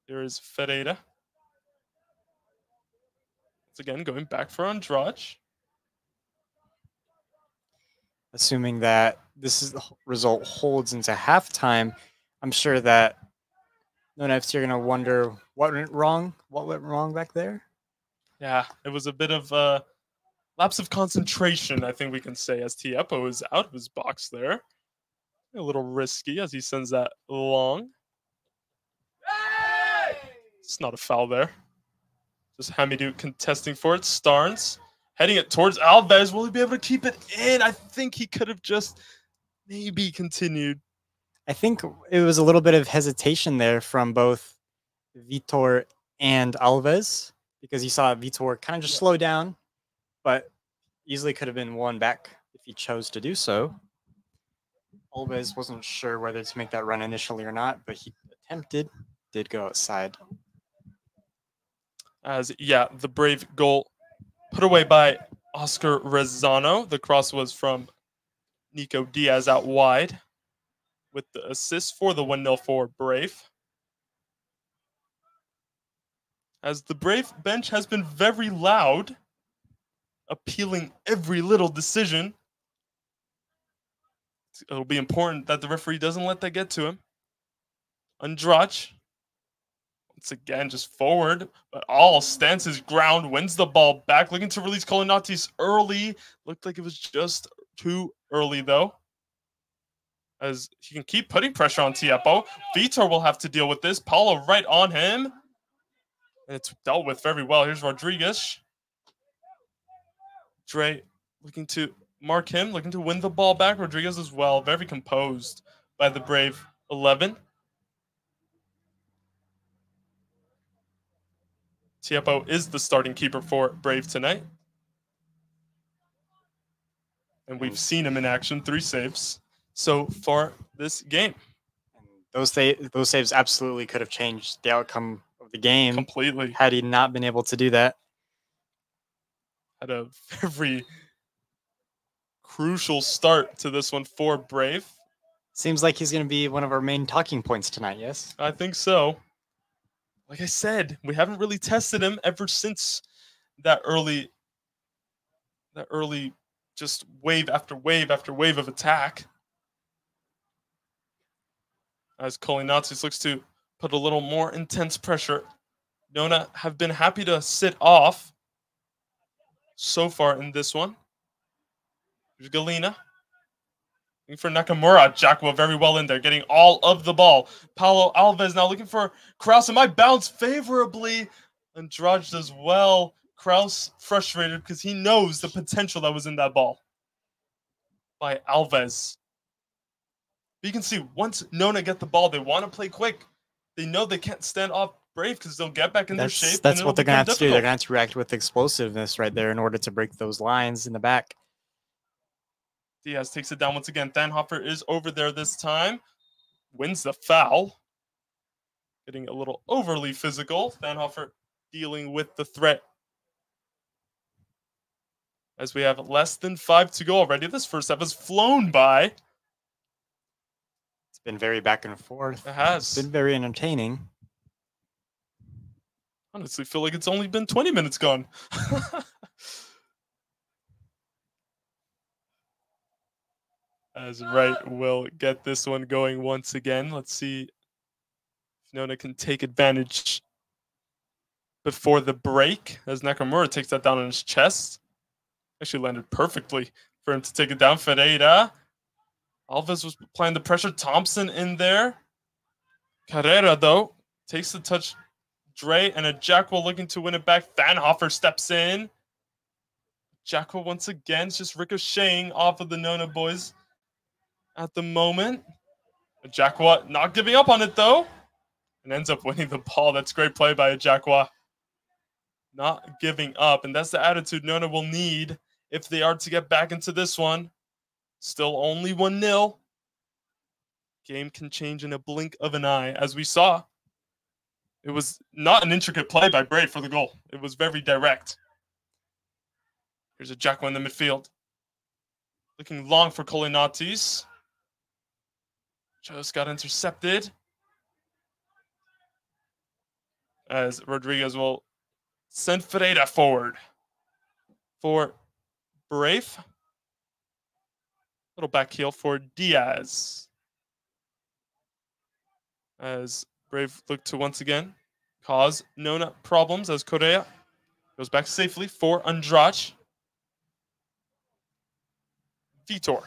There is Ferreira. Once again, going back for Andrade.
Assuming that the result holds into halftime, I'm sure that Nona FC are going to wonder what went wrong. What went wrong back there?
Yeah, it was a bit of a lapse of concentration, I think we can say, as Tiepo is out of his box there. A little risky as he sends that long. It's not a foul there. Just Hamidou contesting for it. Starnes heading it towards Alves. Will he be able to keep it in? I think he could have just maybe continued.
I think it was a little bit of hesitation there from both Vitor and Alves, because you saw Vitor kind of just slow down, but easily could have been won back if he chose to do so. Alves wasn't sure whether to make that run initially or not, but he attempted, did go outside.
As, yeah, the Brave goal put away by Oscar Rezano. The cross was from Nico Diaz out wide with the assist for the 1-0 for Brave. As the Brave bench has been very loud, appealing every little decision. It'll be important that the referee doesn't let that get to him. Andrade, once again, just forward, but all stands his ground, wins the ball back, looking to release Kolinatis early. Looked like it was just too early, though. As he can keep putting pressure on Tiapo. Vitor will have to deal with this. Paulo right on him. And it's dealt with very well. Here's Rodriguez. Dre looking to mark him, looking to win the ball back. Rodriguez as well, very composed by the Brave 11. Tiapo is the starting keeper for Brave tonight. And we've seen him in action, 3 saves so far this game.
And those saves absolutely could have changed the outcome of the game
completely
had he not been able to do that.
Had a very crucial start to this one for Brave.
Seems like he's going to be one of our main talking points tonight, yes?
I think so. Like I said, we haven't really tested him ever since that early just wave after wave after wave of attack. As Kolinatis looks to put a little more intense pressure. Nona have been happy to sit off so far in this one. There's Galena. Looking for Nakamura. Jacqua very well in there, getting all of the ball. Paulo Alves now looking for Kraus. And might bounce favorably. Andrade does well. Kraus frustrated because he knows the potential that was in that ball by Alves. But you can see once Nona get the ball, they want to play quick. They know they can't stand off Brave because they'll get back in their shape.
That's what they're going to have to do. They're going to have to react with explosiveness right there in order to break those lines in the back.
Diaz takes it down once again. Thanhofer is over there this time. Wins the foul. Getting a little overly physical. Thanhofer dealing with the threat. As we have less than 5 to go already. This first half has flown by.
It's been very back and forth.
It has.
It's been very entertaining.
Honestly, feel like it's only been 20 minutes gone. As Wright will get this one going once again. Let's see if Nona can take advantage before the break. As Nakamura takes that down on his chest. Actually landed perfectly for him to take it down. Ferreira. Alves was applying the pressure. Thompson in there. Carrera, though, takes the touch. Dre and a Jacqua looking to win it back. Thanhofer steps in. Jacqua once again is just ricocheting off of the Nona boys at the moment. Jacqua not giving up on it, though. And ends up winning the ball. That's great play by Jacqua. Not giving up. And that's the attitude Nona will need if they are to get back into this one. Still only 1-0. Game can change in a blink of an eye, as we saw. It was not an intricate play by Brave for the goal. It was very direct. Here's a Jacqua in the midfield. Looking long for Kolinatis. Just got intercepted. As Rodriguez will send Ferreira forward for Brave. Little back heel for Diaz. As Brave look to once again cause Nona problems as Correa goes back safely for Andrade. Vitor.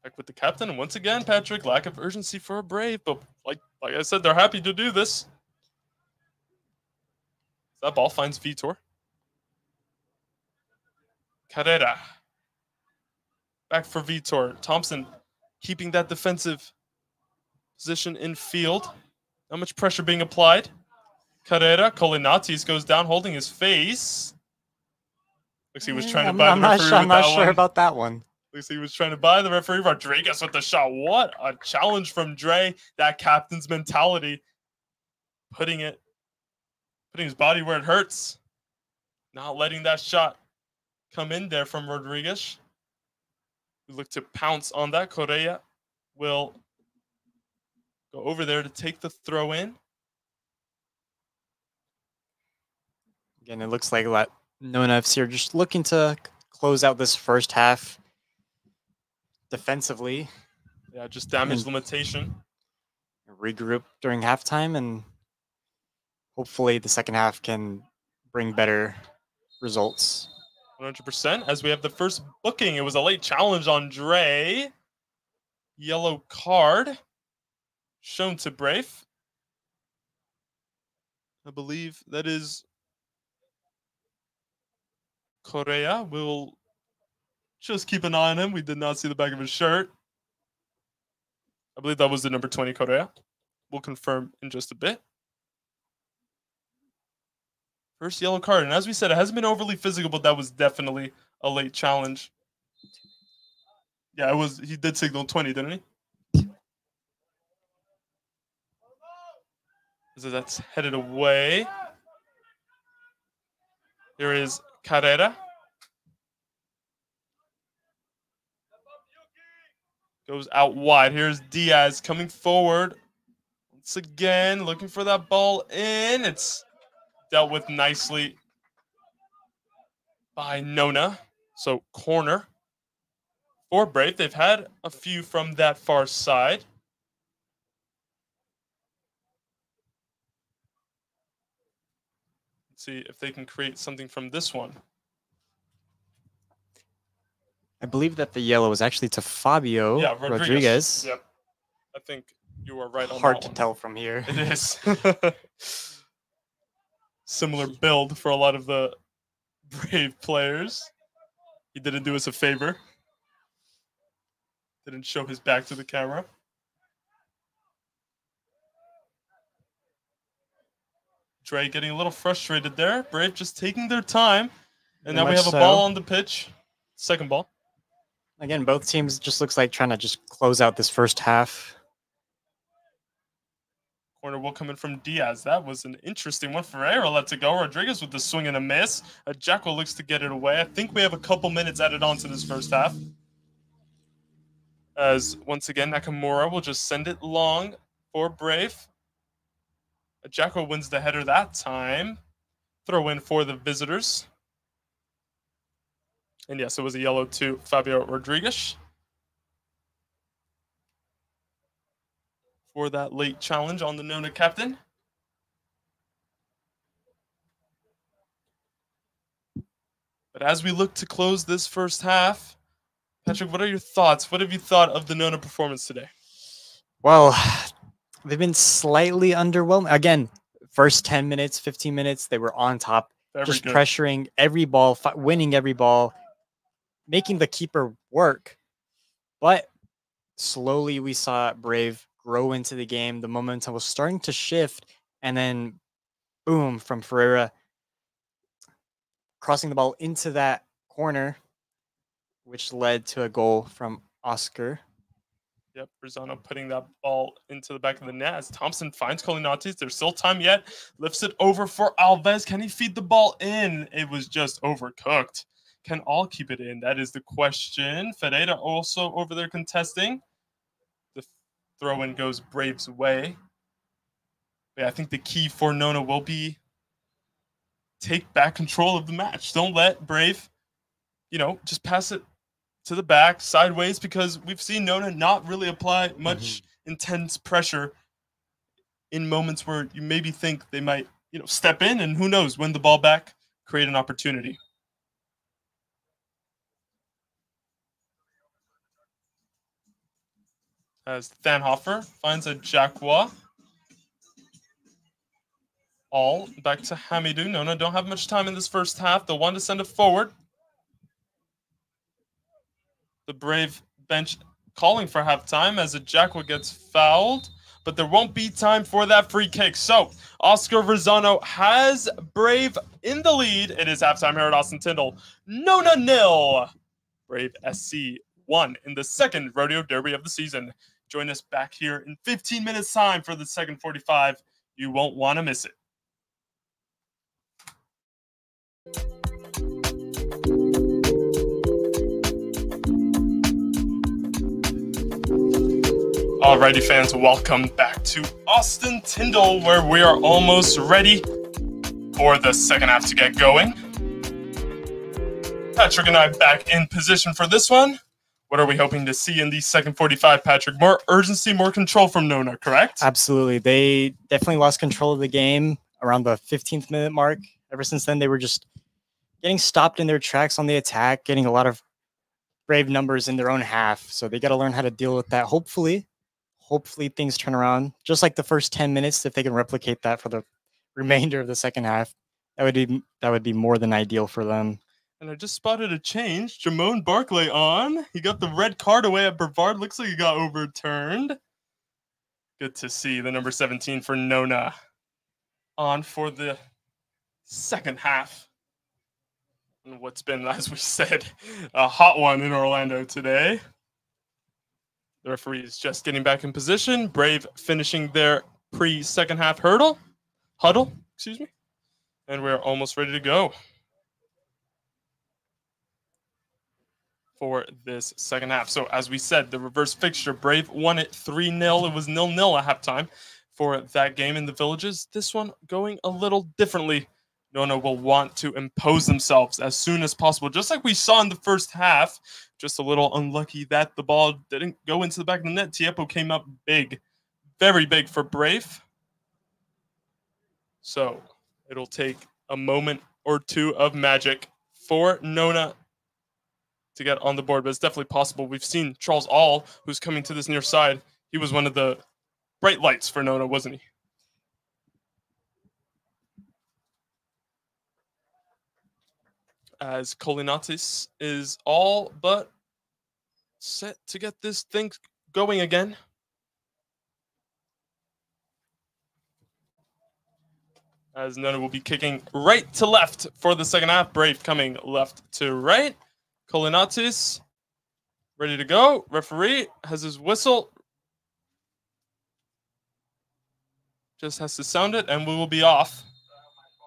Back with the captain, and once again, Patrick, lack of urgency for a Brave, but like I said, they're happy to do this. That ball finds Vitor. Carrera. Back for Vitor. Thompson keeping that defensive position in field. Not much pressure being applied. Carrera. Kolinatis goes down holding his face. Looks he was trying to buy the referee
I'm
with
not
that
sure
one.
about that one.
Looks he was trying to buy the referee. Rodriguez with the shot. What a challenge from Dre. That captain's mentality. Putting his body where it hurts. Not letting that shot come in there from Rodriguez. We look to pounce on that. Correa will go over there to take the throw in.
Again, it looks like Nona FC are just looking to close out this first half defensively.
Yeah, just damage limitation.
Regroup during halftime, and hopefully the second half can bring better results.
100%. As we have the first booking, it was a late challenge on Dre. Yellow card shown to Brave. I believe that is Correa. We'll just keep an eye on him. We did not see the back of his shirt. I believe that was the number 20 Correa. We'll confirm in just a bit. First yellow card. And as we said, it hasn't been overly physical, but that was definitely a late challenge. Yeah, it was. He did signal 20, didn't he? So that's headed away. There is Carrera. Goes out wide. Here's Diaz coming forward. Once again, looking for that ball in. It's dealt with nicely by Nona. So corner for Brave. They've had a few from that far side. Let's see if they can create something from this one.
I believe that the yellow was actually to Fabio Rodriguez.
Yep. I think you are right on that
Hard to
one.
tell from here.
It is. Similar build for a lot of the Brave players. He didn't do us a favor. Didn't show his back to the camera. Dre getting a little frustrated there. Brave just taking their time. And now we have a ball on the pitch. Second ball.
Again, both teams just looks like trying to just close out this first half.
Corner will come in from Diaz. That was an interesting one. Ferreira lets it go. Rodriguez with the swing and a miss. Jackal looks to get it away. I think we have a couple minutes added on to this first half. As once again, Nakamura will just send it long for Brave. Jackal wins the header that time. Throw in for the visitors. And yes, it was a yellow to Fabio Rodriguez for that late challenge on the Nona captain. But as we look to close this first half, Patrick, what are your thoughts? What have you thought of the Nona performance today?
Well, they've been slightly underwhelming. Again, first 10 minutes, 15 minutes, they were on top, just pressuring every ball, winning every ball, making the keeper work. But slowly we saw Brave grow into the game. The momentum was starting to shift. And then, boom, from Ferreira, crossing the ball into that corner, which led to a goal from Oscar.
Yep, Brizano putting that ball into the back of the net as Thompson finds Colinatis. There's still time yet. Lifts it over for Alves. Can he feed the ball in? It was just overcooked. Can all keep it in? That is the question. Ferreira also over there contesting. The throw-in goes Brave's way. But yeah, I think the key for Nona will be take back control of the match. Don't let Brave, just pass it to the back, sideways, because we've seen Nona not really apply much intense pressure in moments where you maybe think they might, step in and who knows, win the ball back, create an opportunity. As Thanhofer finds a Jackwa. All back to Hamidou. Nona don't have much time in this first half. They'll want to send it forward. The Brave bench calling for halftime as a Jackwa gets fouled. but there won't be time for that free kick. So Oscar Verzano has Brave in the lead. It is halftime here at Austin Tyndall. Nona 0. Brave SC 1 in the second rodeo derby of the season. Join us back here in 15 minutes time for the second 45. You won't want to miss it. Alrighty, fans, welcome back to Austin Tyndall, where we are almost ready for the second half to get going. Patrick and I back in position for this one. What are we hoping to see in the second 45, Patrick? More urgency, more control from Nona, correct?
Absolutely. They definitely lost control of the game around the 15th minute mark. Ever since then, they were just getting stopped in their tracks on the attack, getting a lot of Brave numbers in their own half. So they got to learn how to deal with that. Hopefully things turn around. Just like the first 10 minutes, if they can replicate that for the remainder of the second half, that would be more than ideal for them.
And I just spotted a change. Jamone Barclay on. He got the red card away at Brevard. Looks like he got overturned. Good to see the number 17 for Nona on for the second half. And what's been, as we said, a hot one in Orlando today. The referee is just getting back in position. Brave finishing their pre-second half huddle. And we're almost ready to go for this second half. So as we said, the reverse fixture, Brave won it 3-0. It was 0-0 at halftime for that game in the Villages. This one going a little differently. Nona will want to impose themselves as soon as possible, just like we saw in the first half. Just a little unlucky that the ball didn't go into the back of the net. Tiepo came up big, very big for Brave. So it'll take a moment or two of magic for Nona to get on the board, but it's definitely possible. We've seen Charles All, who's coming to this near side. He was one of the bright lights for Nona, wasn't he? As Kolinatis is all but set to get this thing going again. As Nona will be kicking right to left for the second half. Brave coming left to right. Kolinatis ready to go. Referee has his whistle. Just has to sound it and we will be off.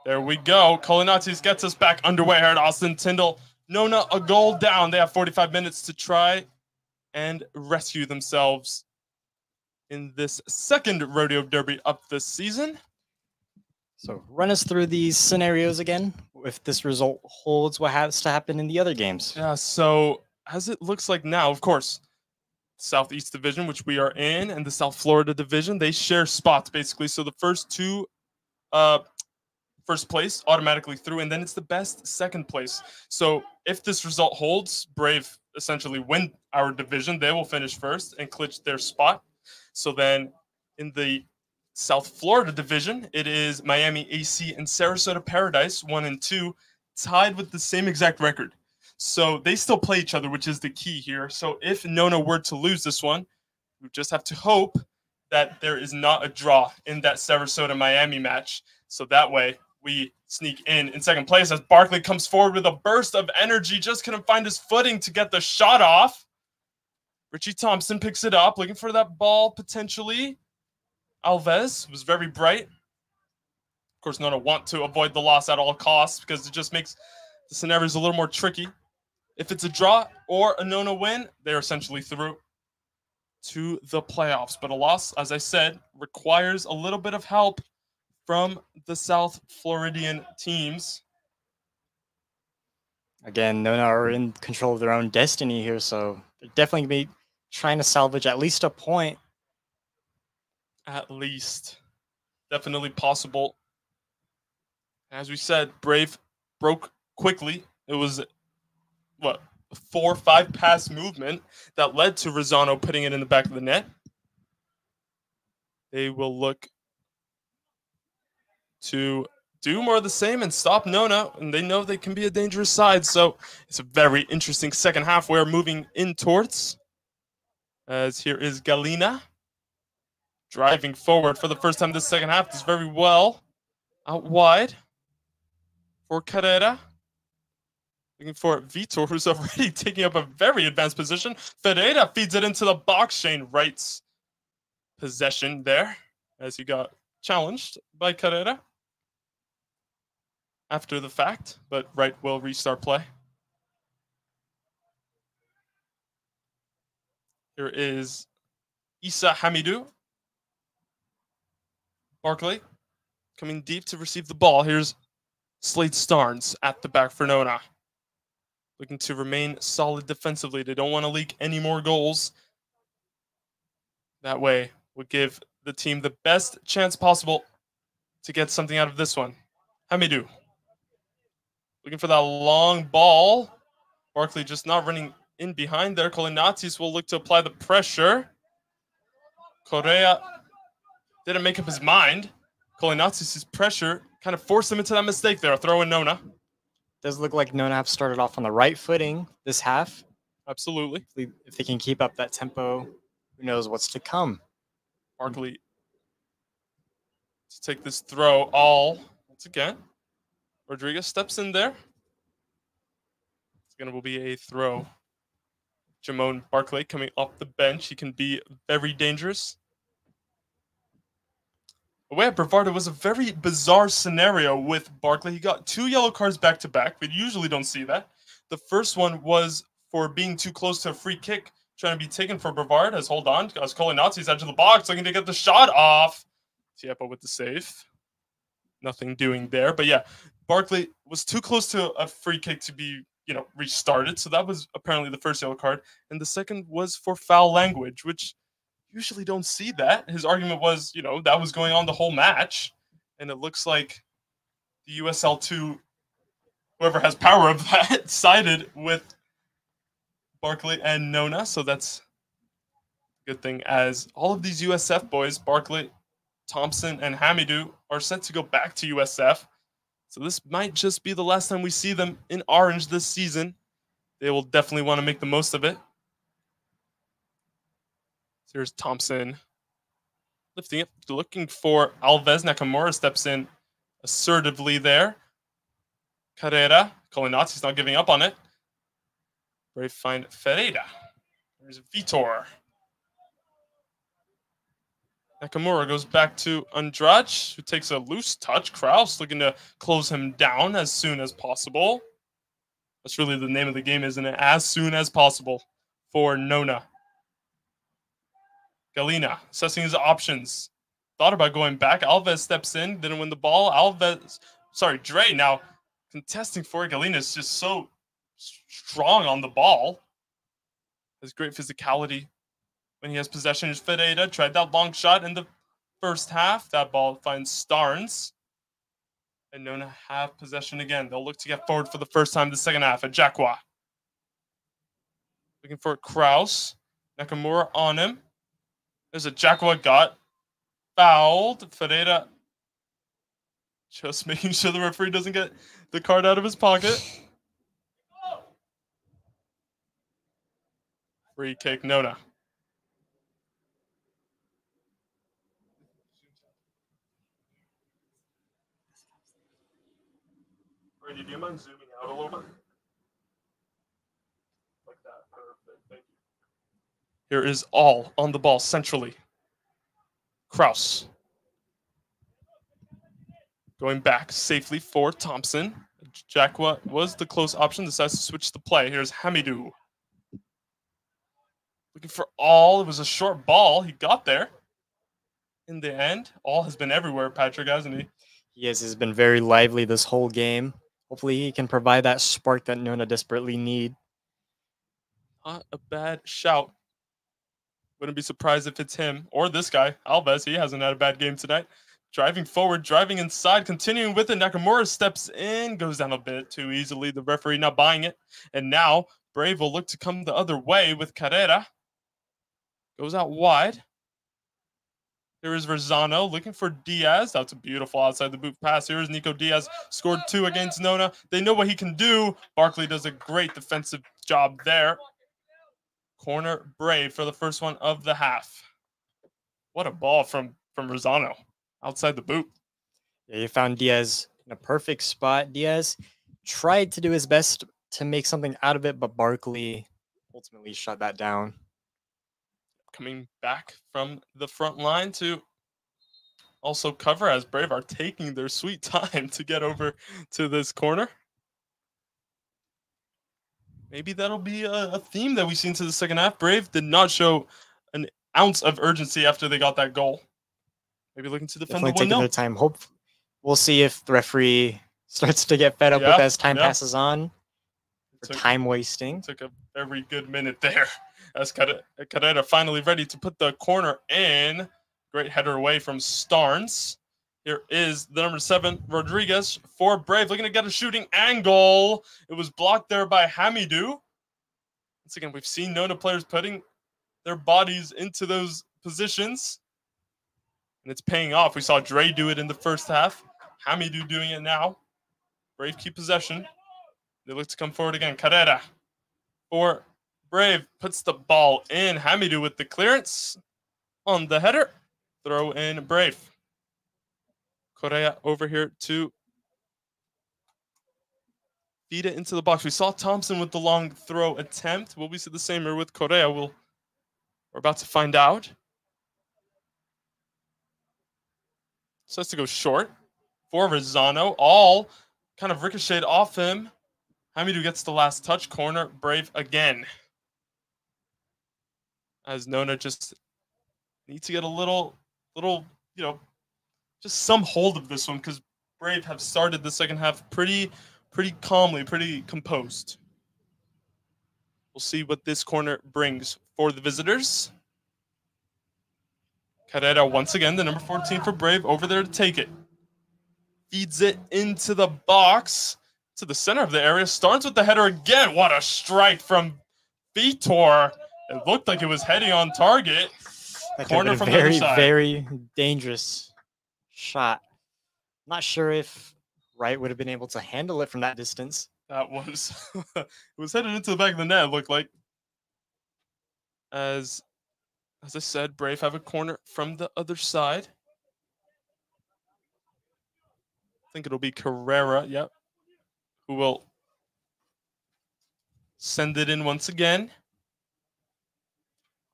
There we go. Kolinatis gets us back underway here at Austin Tyndall. Nona a goal down. They have 45 minutes to try and rescue themselves in this second rodeo derby up this season.
So run us through these scenarios again. If this result holds, what has to happen in the other games?
Yeah, so as it looks like now, of course, Southeast Division, which we are in, and the South Florida Division, they share spots basically. So the first two first place automatically through, and then it's the best second place. So if this result holds, Brave essentially win our division. They will finish first and clinch their spot. So then in the South Florida Division, it is Miami AC and Sarasota Paradise, 1 and 2, tied with the same exact record. So they still play each other, which is the key here. So if Nona were to lose this one, we just have to hope that there is not a draw in that Sarasota-Miami match. So that way we sneak in second place as Barkley comes forward with a burst of energy. Just couldn't find his footing to get the shot off. Richie Thompson picks it up, looking for that ball potentially. Alves was very bright. Of course, Nona want to avoid the loss at all costs because it just makes the scenarios a little more tricky. If it's a draw or a Nona win, they're essentially through to the playoffs. But a loss, as I said, requires a little bit of help from the South Floridian teams.
Again, Nona are in control of their own destiny here, so they're definitely going to be trying to salvage at least a point.
At least. Definitely possible. As we said, Brave broke quickly. It was, what, 4 or 5 pass movement that led to Rosano putting it in the back of the net. They will look to do more of the same and stop Nona, and they know they can be a dangerous side. So it's a very interesting second half we're moving in towards. As here is Galina driving forward for the first time this second half. Does very well. Out wide for Carrera. Looking for Vitor, who's already taking up a very advanced position. Ferreira feeds it into the box. Shane Wright's possession there as he got challenged by Carrera after the fact, but Wright will restart play. Here is Issa Hamidou. Barkley coming deep to receive the ball. Here's Slade Starnes at the back for Nona. Looking to remain solid defensively. They don't want to leak any more goals. That way would give the team the best chance possible to get something out of this one. Hamidou. Looking for that long ball. Barkley just not running in behind there. Kolinatis will look to apply the pressure. Correa didn't make up his mind. Kolinatis' pressure kind of forced him into that mistake there. Throw in Nona.
Does look like Nona have started off on the right footing this half.
Absolutely.
If they can keep up that tempo, who knows what's to come.
Barkley to take this throw all once again. Rodriguez steps in there. It's going to be a throw. Jamon Barkley coming off the bench. He can be very dangerous. Away at Brevard, it was a very bizarre scenario with Barkley. He got 2 yellow cards back-to-back. We usually don't see that. The first one was for being too close to a free kick, trying to be taken for Brevard. As hold on, as Kolinatis edge of the box, looking to get the shot off. Tiepo with the save. Nothing doing there. But yeah, Barkley was too close to a free kick to be, restarted. So that was apparently the first yellow card. And the second was for foul language, which usually don't see that. His argument was, that was going on the whole match. And it looks like the USL2, whoever has power of that, sided with Barkley and Nona. So that's a good thing, as all of these USF boys, Barkley, Thompson, and Hamidou, are set to go back to USF. So this might just be the last time we see them in orange this season. They will definitely want to make the most of it. So here's Thompson lifting it, looking for Alves. Nakamura steps in assertively there. Carrera. Kolinatis not giving up on it. Very fine Ferreira. There's Vitor. Nakamura goes back to Andrade, who takes a loose touch. Kraus looking to close him down as soon as possible. That's really the name of the game, isn't it? As soon as possible for Nona. Galina assessing his options. Thought about going back. Alves steps in, didn't win the ball. Dre now contesting for it. Galina is just so strong on the ball. Has great physicality when he has possession. Is Ferreira tried that long shot in the first half. That ball finds Starnes. And Nona have possession again. They'll look to get forward for the first time the second half. At Jacqua. Looking for Kraus. Nakamura on him. There's a Jacqua got fouled. Ferreira just making sure the referee doesn't get the card out of his pocket. Free kick, Nona. Brady, do you mind zooming out a little bit? Like that. Perfect. Thank you. Here is all on the ball centrally. Kraus. Going back safely for Thompson. Jacqua was the close option. Decides to switch the play. Here's Hamidou. Looking for all. It was a short ball. He got there. In the end, all has been everywhere, Patrick, hasn't he?
Yes, he's been very lively this whole game. Hopefully he can provide that spark that Nona desperately need.
Not a bad shout. Wouldn't be surprised if it's him or this guy, Alves. He hasn't had a bad game tonight. Driving forward, driving inside, continuing with it. Nakamura steps in, goes down a bit too easily. The referee not buying it. And now Brave will look to come the other way with Carrera. Goes out wide. Here is Verzano looking for Diaz. That's a beautiful outside the boot pass. Here is Nico Diaz. Scored 2 against Nona. They know what he can do. Barkley does a great defensive job there. Corner Brave for the first one of the half. What a ball from Rosano outside the boot.
Yeah, you found Diaz in a perfect spot. Diaz tried to do his best to make something out of it, but Barkley ultimately shut that down.
Coming back from the front line to also cover as Brave are taking their sweet time to get over to this corner. Maybe that'll be a theme that we see into the second half. Brave did not show an ounce of urgency after they got that goal. Maybe looking to defend
Definitely
the 1-0.
taking their time. Hope we'll see if the referee starts to get fed up with as time passes on. Time wasting.
Took a very good minute there as Carrera finally ready to put the corner in. Great header away from Starnes. Here is the number 7, Rodriguez for Brave, looking to get a shooting angle. It was blocked there by Hamidou. Once again, we've seen Nona players putting their bodies into those positions, and it's paying off. We saw Dre do it in the first half. Hamidou doing it now. Brave keep possession. They look to come forward again. Carrera for Brave puts the ball in. Hamidou with the clearance on the header. Throw in Brave. Correa over here to feed it into the box. We saw Thompson with the long throw attempt. Will we see the same here with Correa? We're about to find out. So has to go short for Rosano. All kind of ricocheted off him. Hamidou gets the last touch. Corner, Brave again. As Nona just needs to get a little, just some hold of this one, because Brave have started the second half pretty calmly, pretty composed. We'll see what this corner brings for the visitors. Carrera once again, the number 14 for Brave, over there to take it. Feeds it into the box, to the center of the area. Starts with the header again. What a strike from Vitor. It looked like it was heading on target.
That
Corner from
the other
side.
Very dangerous shot. Not sure if Wright would have been able to handle it from that distance.
That was it was headed into the back of the net, it looked like. As I said, Brave have a corner from the other side. I think it'll be Carrera, yep, who will send it in once again.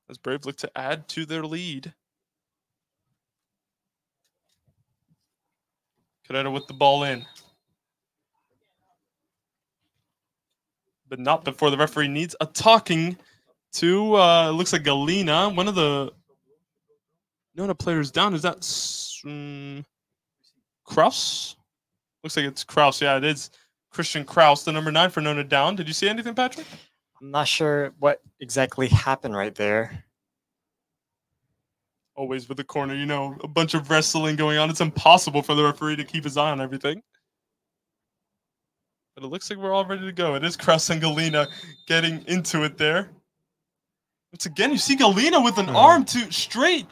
As Brave look to add to their lead. Carrera with the ball in. But not before the referee needs a talking to, looks like Galina, one of the Nona players down. Is that Kraus? Looks like it's Kraus. Yeah, it is Christian Kraus, the number 9 for Nona down. Did you see anything, Patrick?
I'm not sure what exactly happened right there.
Always with the corner, a bunch of wrestling going on. It's impossible for the referee to keep his eye on everything. But it looks like we're all ready to go. It is Kraus and Galina getting into it there. Once again, you see Galina with an arm straight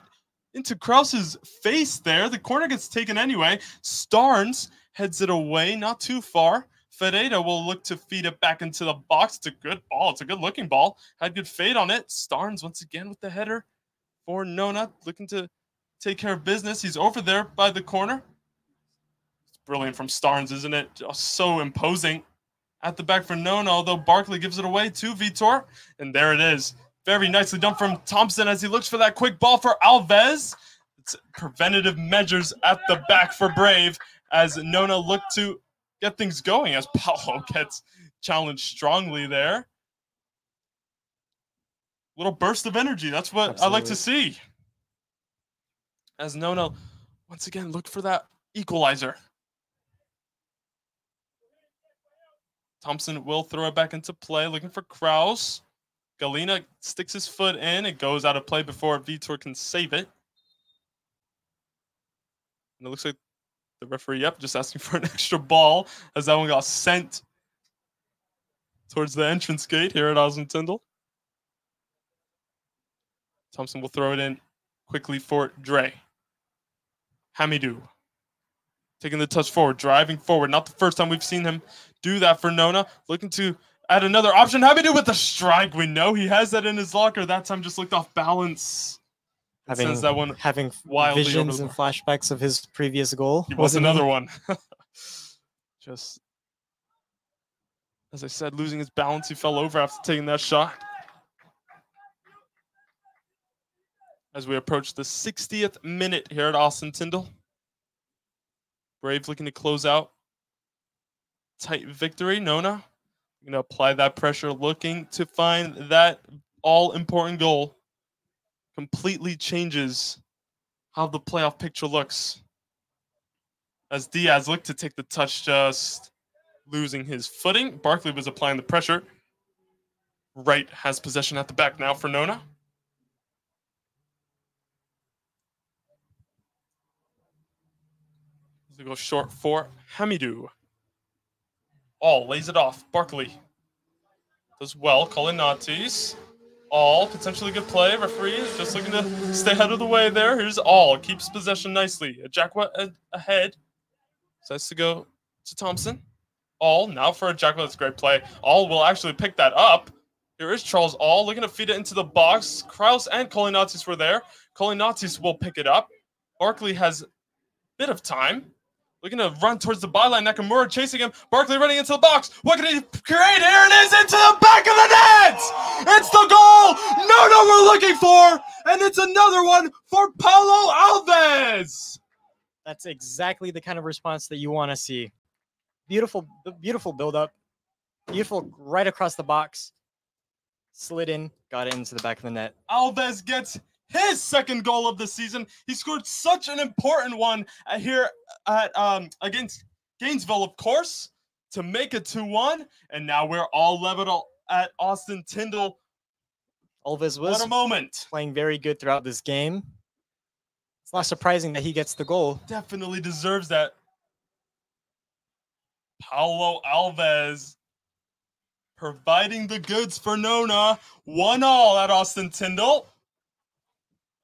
into Kraus's face there. The corner gets taken anyway. Starnes heads it away, not too far. Ferreira will look to feed it back into the box. It's a good ball. It's a good-looking ball. Had good fade on it. Starnes once again with the header for Nona, looking to take care of business. He's over there by the corner. It's brilliant from Starnes, isn't it? Just so imposing at the back for Nona, although Barkley gives it away to Vitor. And there it is. Very nicely done from Thompson as he looks for that quick ball for Alves. It's preventative measures at the back for Brave as Nona look to get things going as Paulo gets challenged strongly there. Little burst of energy. That's what Absolutely. I like to see. As Nona once again looked for that equalizer. Thompson will throw it back into play, looking for Kraus. Galina sticks his foot in. It goes out of play before Vitor can save it. And it looks like the referee, just asking for an extra ball as that one got sent towards the entrance gate here at Osmond Tyndall. Thompson will throw it in quickly for Dre. Hamidou taking the touch forward, driving forward. Not the first time we've seen him do that for Nona. Looking to add another option. Hamidou with the strike. We know he has that in his locker. That time just looked off balance. Sends that one
having
wildly
visions
over
and
the
flashbacks of his previous goal.
He wants another one. Just as I said, losing his balance, he fell over after taking that shot. As we approach the 60th minute here at Austin Tyndall. Braves looking to close out. Tight victory. Nona going to apply that pressure, looking to find that all-important goal. Completely changes how the playoff picture looks. As Diaz looked to take the touch, just losing his footing. Barkley was applying the pressure. Wright has possession at the back now for Nona. They go short for Hamidou. All lays it off. Barkley does well. Colinatis. All potentially good play. Referee is just looking to stay out of the way there. Here's All. Keeps possession nicely. Ajakwa ahead. Decides to go to Thompson. All now for Ajakwa. That's a great play. All will actually pick that up. Here is Charles All looking to feed it into the box. Kraus and Colinatis were there. Colinatis will pick it up. Barkley has a bit of time. Looking to run towards the byline. Nakamura chasing him. Barkley running into the box. What can he create? Here it is into the back of the net! It's the goal Nona we're looking for! And it's another one for Paulo Alves!
That's exactly the kind of response that you want to see. Beautiful build-up. Beautiful right across the box. Slid in, got it into the back of the net.
Alves gets his second goal of the season. He scored such an important one here at against Gainesville, of course, to make it 2-1. And now we're all leveled at Austin Tyndall.
Alves was
what a moment.
Playing very good throughout this game. It's not surprising that he gets the goal.
Definitely deserves that. Paulo Alves providing the goods for Nona. 1-1 at Austin Tyndall.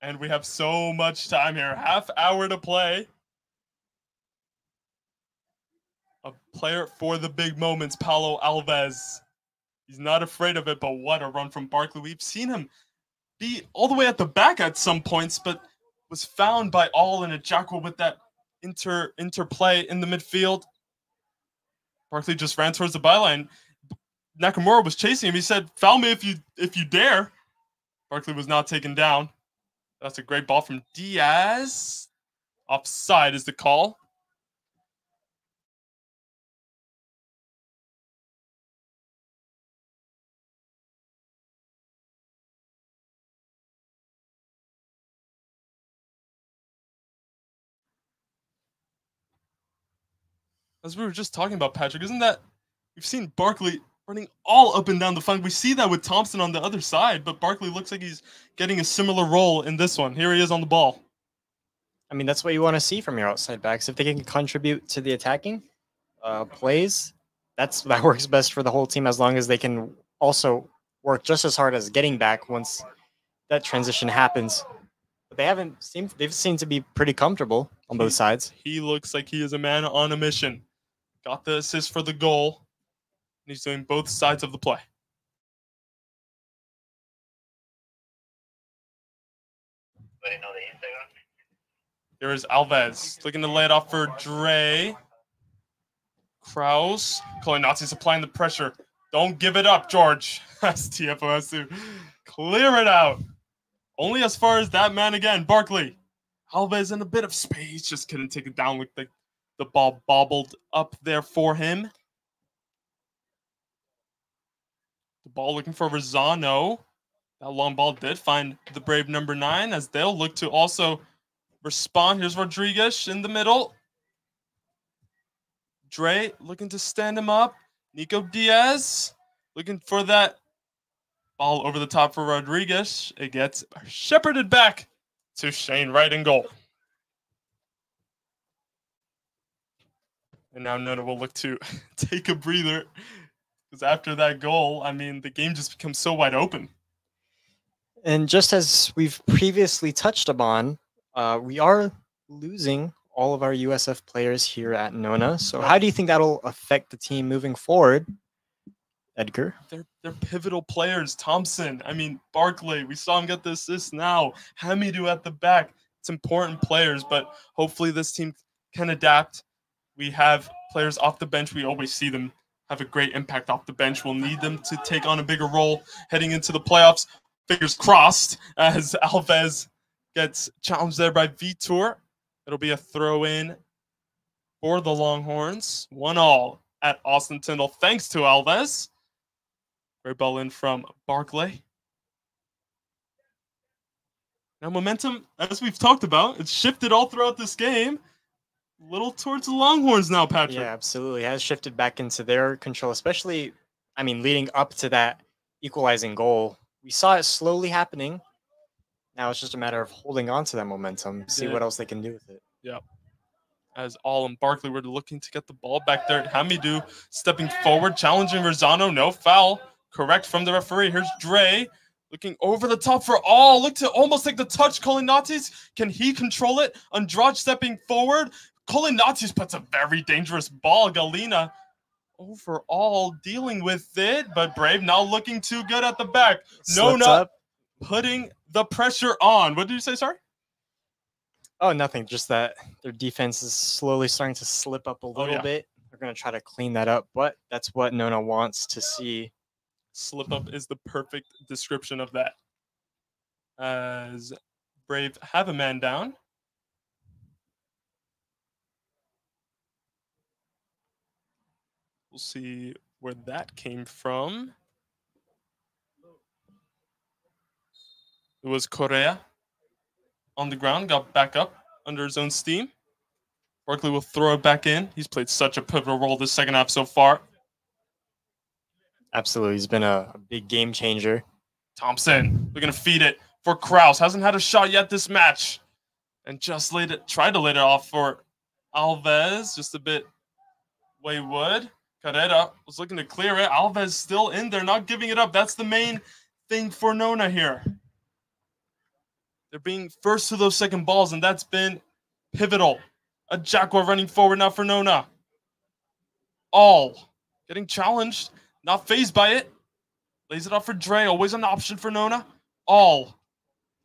And we have so much time here. Half hour to play. A player for the big moments, Paulo Alves. He's not afraid of it, but what a run from Barkley. We've seen him be all the way at the back at some points, but was found by All and Ajakwa with that interplay in the midfield. Barkley just ran towards the byline. Nakamura was chasing him. He said, "Foul me if you dare." Barkley was not taken down. That's a great ball from Diaz. Offside is the call. As we were just talking about, Patrick, isn't that we've seen Barkley running all up and down the flank. We see that with Thompson on the other side, but Barkley looks like he's getting a similar role in this one. Here he is on the ball.
I mean, that's what you want to see from your outside backs. If they can contribute to the attacking plays, that works best for the whole team, as long as they can also work just as hard as getting back once that transition happens. But they've seemed to be pretty comfortable on both sides.
He looks like he is a man on a mission. Got the assist for the goal. And he's doing both sides of the play. Here is Alves looking to lay it off for Dre. Kraus. Colinatis applying the pressure. Don't give it up, George. As TFO has to clear it out. Only as far as that man again, Barkley. Alves in a bit of space. Just couldn't take it down. Looked like the ball bobbled up there for him. The ball looking for Rosano. That long ball did find the Brave number 9 as they'll look to also respond. Here's Rodriguez in the middle. Dre looking to stand him up. Nico Diaz looking for that ball over the top for Rodriguez. It gets shepherded back to Shane Wright in goal. And now Nona will look to take a breather. Because after that goal, I mean, the game just becomes so wide open.
And just as we've previously touched upon, we are losing all of our USF players here at Nona. So how do you think that'll affect the team moving forward? Edgar.
They're pivotal players. Thompson, I mean, Barkley, we saw him get the assist now. Hamidou at the back. It's important players, but hopefully this team can adapt. We have players off the bench. We always see them have a great impact off the bench. We'll need them to take on a bigger role heading into the playoffs. Fingers crossed as Alves gets challenged there by Vitor. It'll be a throw-in for the Longhorns. 1-1 at Austin Tyndall thanks to Alves. Great ball in from Barkley. Now momentum, as we've talked about, it's shifted all throughout this game. A little towards the Longhorns now, Patrick.
Yeah, absolutely. It has shifted back into their control, especially, I mean, leading up to that equalizing goal. We saw it slowly happening. Now it's just a matter of holding on to that momentum, see what else they can do with it.
Yeah. As All and Barkley were looking to get the ball back there. Hamidou stepping forward, challenging Rosano. No foul. Correct from the referee. Here's Dre looking over the top for All. Look to almost take the touch. Kolinatis, can he control it? Andrade stepping forward. Kolinatis puts a very dangerous ball. Galina overall dealing with it, but Brave now looking too good at the back. Nona putting the pressure on. What did you say, sorry?
Oh, nothing. Just that their defense is slowly starting to slip up a little bit. They're going to try to clean that up, but that's what Nona wants to see.
Slip up is the perfect description of that. As Brave have a man down. We'll see where that came from. It was Correa on the ground, got back up under his own steam. Barkley will throw it back in. He's played such a pivotal role this second half so far.
Absolutely. He's been a big game changer.
Thompson, they're going to feed it for Kraus. Hasn't had a shot yet this match. And just tried to lay it off for Alves. Just a bit wayward. Carrera was looking to clear it. Alves still in there, not giving it up. That's the main thing for Nona here. They're being first to those second balls, and that's been pivotal. A Jaguar running forward now for Nona. All getting challenged, not fazed by it. Lays it off for Dre, always an option for Nona. All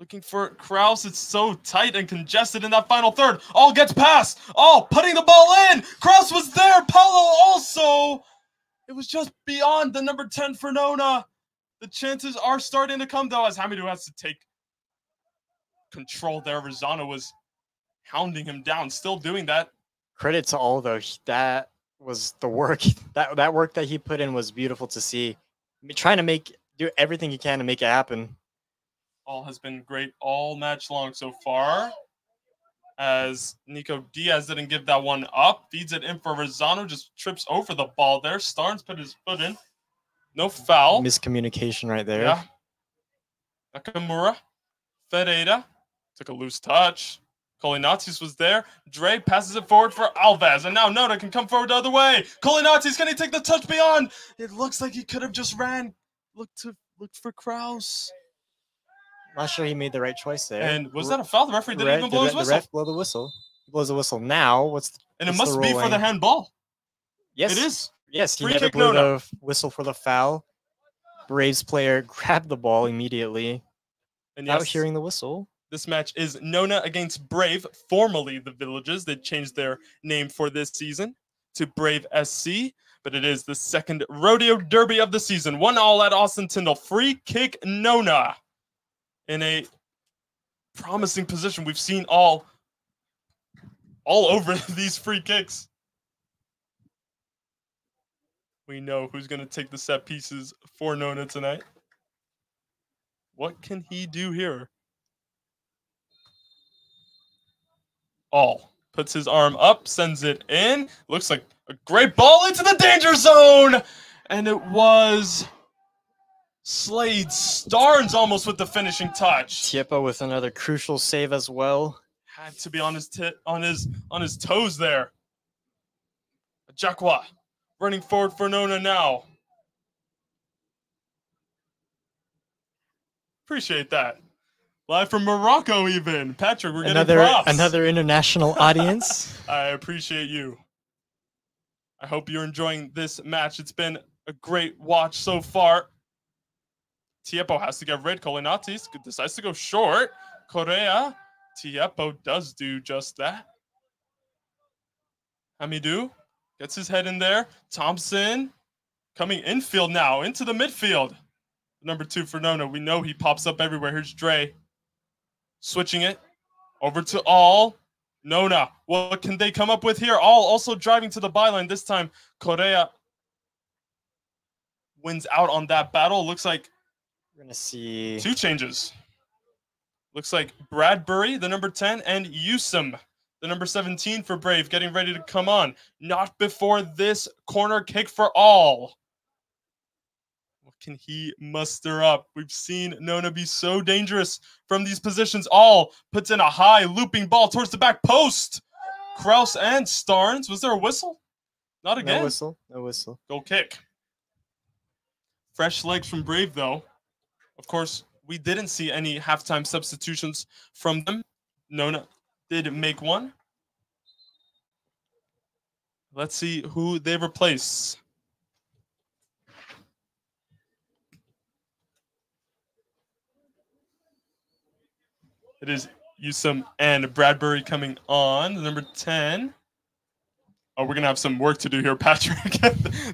looking for Kraus. It's so tight and congested in that final third. All gets past. All putting the ball in. Kraus was there. Paulo also. It was just beyond the number 10 for Nona. The chances are starting to come, though, as Hamidou has to take control there. Rosano was hounding him down, still doing that.
Credit to All, though. That was the work. That work that he put in was beautiful to see. Trying to do everything he can to make it happen.
All has been great all match long so far. As Nico Diaz didn't give that one up. Feeds it in for Rosano. Just trips over the ball there. Starnes put his foot in. No foul.
Miscommunication right there.
Yeah. Nakamura. Ferreira. Took a loose touch. Kolinatis was there. Dre passes it forward for Alves. And now Nona can come forward the other way. Kolinatis, can he take the touch beyond? It looks like he could have just ran. Looked for Kraus.
Not sure he made the right choice there.
And was that a foul? The referee didn't even blow his whistle.
The ref blow the whistle. He blows the whistle now.
And it must be for the handball.
Yes.
It is.
Yes, he never blew the whistle for the foul. Braves player grabbed the ball immediately without hearing the whistle.
This match is Nona against Brave, formerly the Villages. They changed their name for this season to Brave SC, but it is the second rodeo derby of the season. 1-1 at Austin Tyndall. Free kick Nona in a promising position. We've seen all over these free kicks. We know who's going to take the set pieces for Nona tonight. What can he do here? All puts his arm up, sends it in. Looks like a great ball into the danger zone. And it was Slade Starnes almost with the finishing touch.
Tiepa with another crucial save as well.
Had to be on his toes there. Jaguar running forward for Nona now. Appreciate that. Live from Morocco, even. Patrick, we're getting props.
Another international audience.
I appreciate you. I hope you're enjoying this match. It's been a great watch so far. Tiepo has to get rid. Colinatis decides to go short. Correa. Tiepo does do just that. Hamidou gets his head in there. Thompson coming infield now into the midfield. Number 2 for Nona. We know he pops up everywhere. Here's Dre. Switching it over to All. Nona. What can they come up with here? All also driving to the byline. This time, Correa wins out on that battle. Looks like
we're going to see
2 changes. Looks like Bradbury, the number 10, and Yusum, the number 17 for Brave, getting ready to come on. Not before this corner kick for All. What can he muster up? We've seen Nona be so dangerous from these positions. All puts in a high looping ball towards the back post. Kraus and Starnes. Was there a whistle? Not again.
No whistle. No whistle.
Goal kick. Fresh legs from Brave, though. Of course, we didn't see any halftime substitutions from them. Nona did make one. Let's see who they replace. It is Yusum and Bradbury coming on. The number 10. Oh, we're going to have some work to do here, Patrick.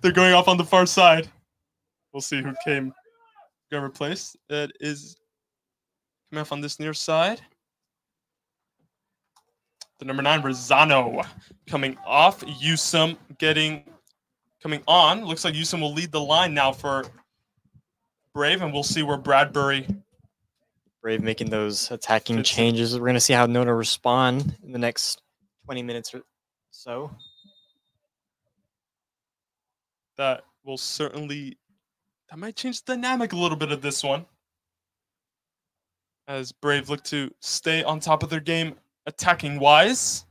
They're going off on the far side. We'll see who got replaced. It is coming off on this near side. The number 9, Rosano, coming off. Yusum coming on. Looks like Yusum will lead the line now for Brave, and we'll see where Bradbury.
Brave making those attacking changes. We're going to see how Nona respond in the next 20 minutes or so.
That will certainly... That might change the dynamic a little bit of this one. As Brave look to stay on top of their game attacking-wise.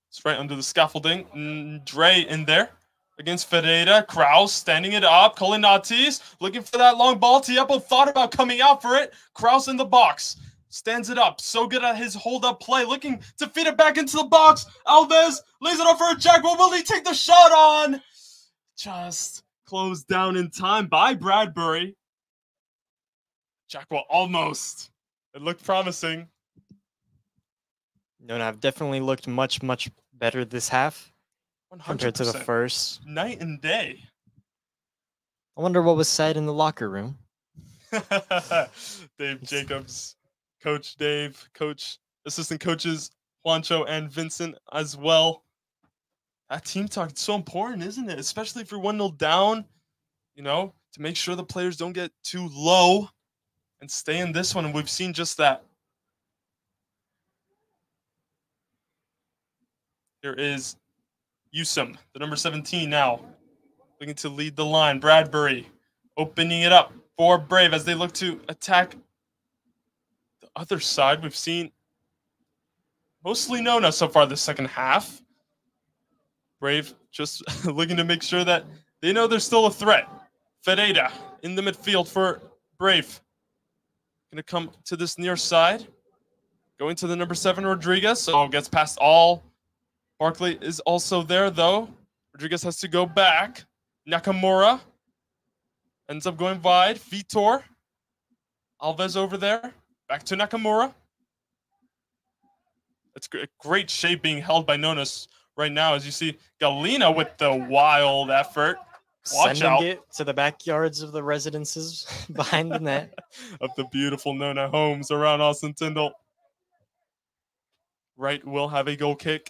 It's right under the scaffolding. Dre in there against Ferreira. Kraus standing it up. Colinatis looking for that long ball. Tiepo thought about coming out for it. Kraus in the box. Stands it up. So good at his hold-up play. Looking to feed it back into the box. Alves lays it up for a jack. What will he take the shot on? Just closed down in time by Bradbury. Jackwell almost. It looked promising.
Nona have definitely looked much, much better this half
100%.
Compared to the first.
Night and day.
I wonder what was said in the locker room.
Dave Jacobs, Coach Dave, assistant coaches Juancho and Vincent as well. That team talk is so important, isn't it? Especially if you're 1-0 down, to make sure the players don't get too low and stay in this one. And we've seen just that. Here is Yusum, the number 17 now, looking to lead the line. Bradbury opening it up for Brave as they look to attack the other side. We've seen mostly Nona so far this second half. Brave just looking to make sure that they know there's still a threat. Ferreira in the midfield for Brave. Going to come to this near side. Going to the number 7, Rodriguez. Oh, gets past All. Barkley is also there, though. Rodriguez has to go back. Nakamura ends up going wide. Vitor. Alves over there. Back to Nakamura. It's great shape being held by Nonas right now, as you see Galina with the wild effort. Watch
Sending
out.
it to the backyards of the residences behind the net.
Of the beautiful Nona homes around Austin Tyndall. Wright will have a goal kick.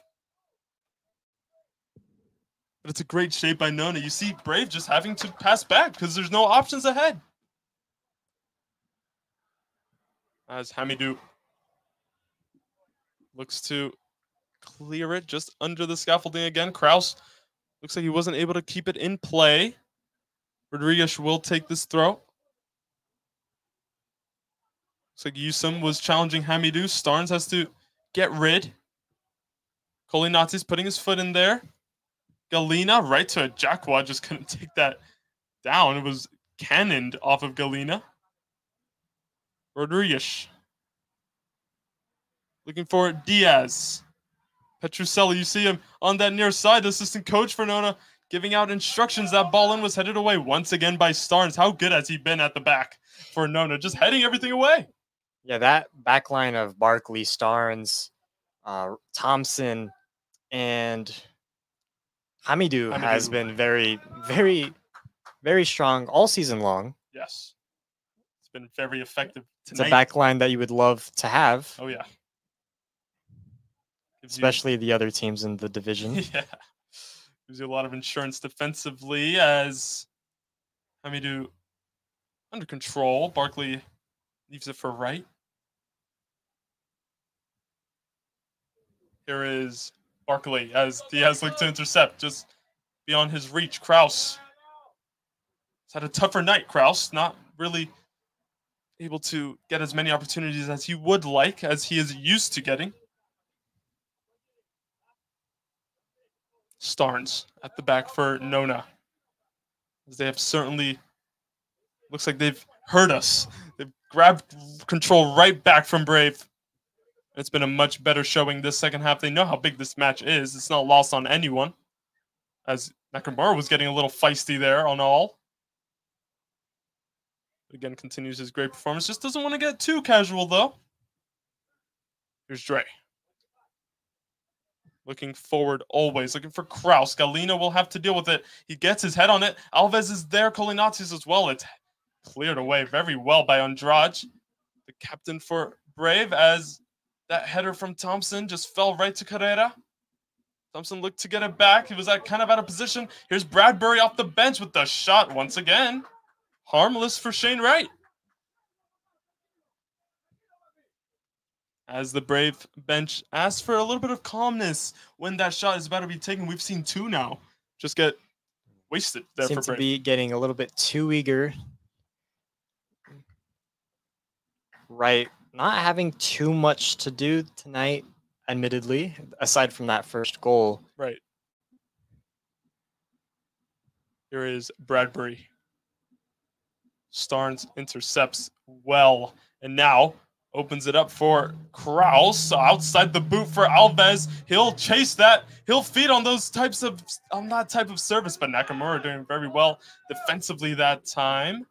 But it's a great shape by Nona. You see Brave just having to pass back because there's no options ahead. As Hamidou looks to clear it just under the scaffolding again. Kraus looks like he wasn't able to keep it in play. Rodriguez will take this throw. Looks like Yusum was challenging Hamidou. Starnes has to get rid. Colinatis putting his foot in there. Galina right to a Jacqua, just couldn't take that down. It was cannoned off of Galina. Rodriguez. Looking for Diaz. Petrucelli, you see him on that near side. The assistant coach for Nona giving out instructions. That ball in was headed away once again by Starnes. How good has he been at the back for Nona? Just heading everything away.
Yeah, that back line of Barkley, Starnes, Thompson, and Hamidou has been very, very, very strong all season long.
Yes. It's been very effective tonight.
It's a back line that you would love to have.
Oh, yeah.
Especially the other teams in the division.
Yeah. Gives you a lot of insurance defensively as Hamidou under control. Barkley leaves it for right. Here is Barkley as Diaz looked to intercept just beyond his reach. Kraus has had a tougher night. Kraus not really able to get as many opportunities as he would like, as he is used to getting. Starnes at the back for Nona, as they have certainly, looks like they've heard us. They've grabbed control right back from Brave. It's been a much better showing this second half. They know how big this match is. It's not lost on anyone, as Nakamura was getting a little feisty there on all. Again, continues his great performance. Just doesn't want to get too casual, though. Here's Dre. Looking forward always. Looking for Kraus. Galino will have to deal with it. He gets his head on it. Alves is there. Kolinatius as well. It's cleared away very well by Andrade, the captain for Brave, as that header from Thompson just fell right to Carrera. Thompson looked to get it back. He was kind of out of position. Here's Bradbury off the bench with the shot once again. Harmless for Shane Wright. As the Brave bench asks for a little bit of calmness when that shot is about to be taken. We've seen two now just get wasted there for Brave.
Seem to be getting a little bit too eager. Right. Not having too much to do tonight, admittedly, aside from that first goal.
Right. Here is Bradbury. Starnes intercepts well. And now opens it up for Kraus. Outside the boot for Alves. He'll chase that. He'll feed on those types of, on that type of service. But Nakamura doing very well defensively that time.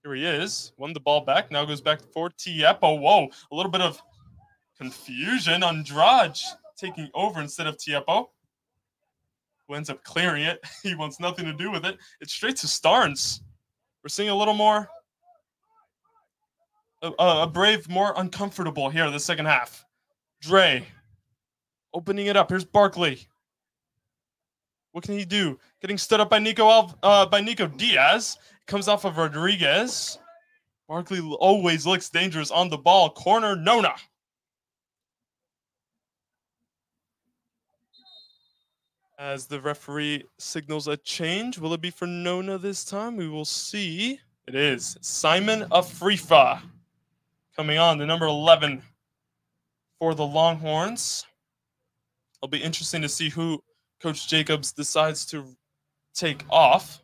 Here he is. Won the ball back. Now goes back for Tiepo. Whoa. A little bit of confusion. Andrade taking over instead of Tiepo, who ends up clearing it. He wants nothing to do with it. It's straight to Starnes. We're seeing a little more, a Brave more uncomfortable here in the second half. Dre opening it up. Here's Barkley. What can he do? Getting stood up by Nico Diaz. Comes off of Rodriguez. Barkley always looks dangerous on the ball. Corner, Nona. As the referee signals a change, will it be for Nona this time? We will see. It is Simon Afrifa coming on, the number 11 for the Longhorns. It'll be interesting to see who Coach Jacobs decides to take off,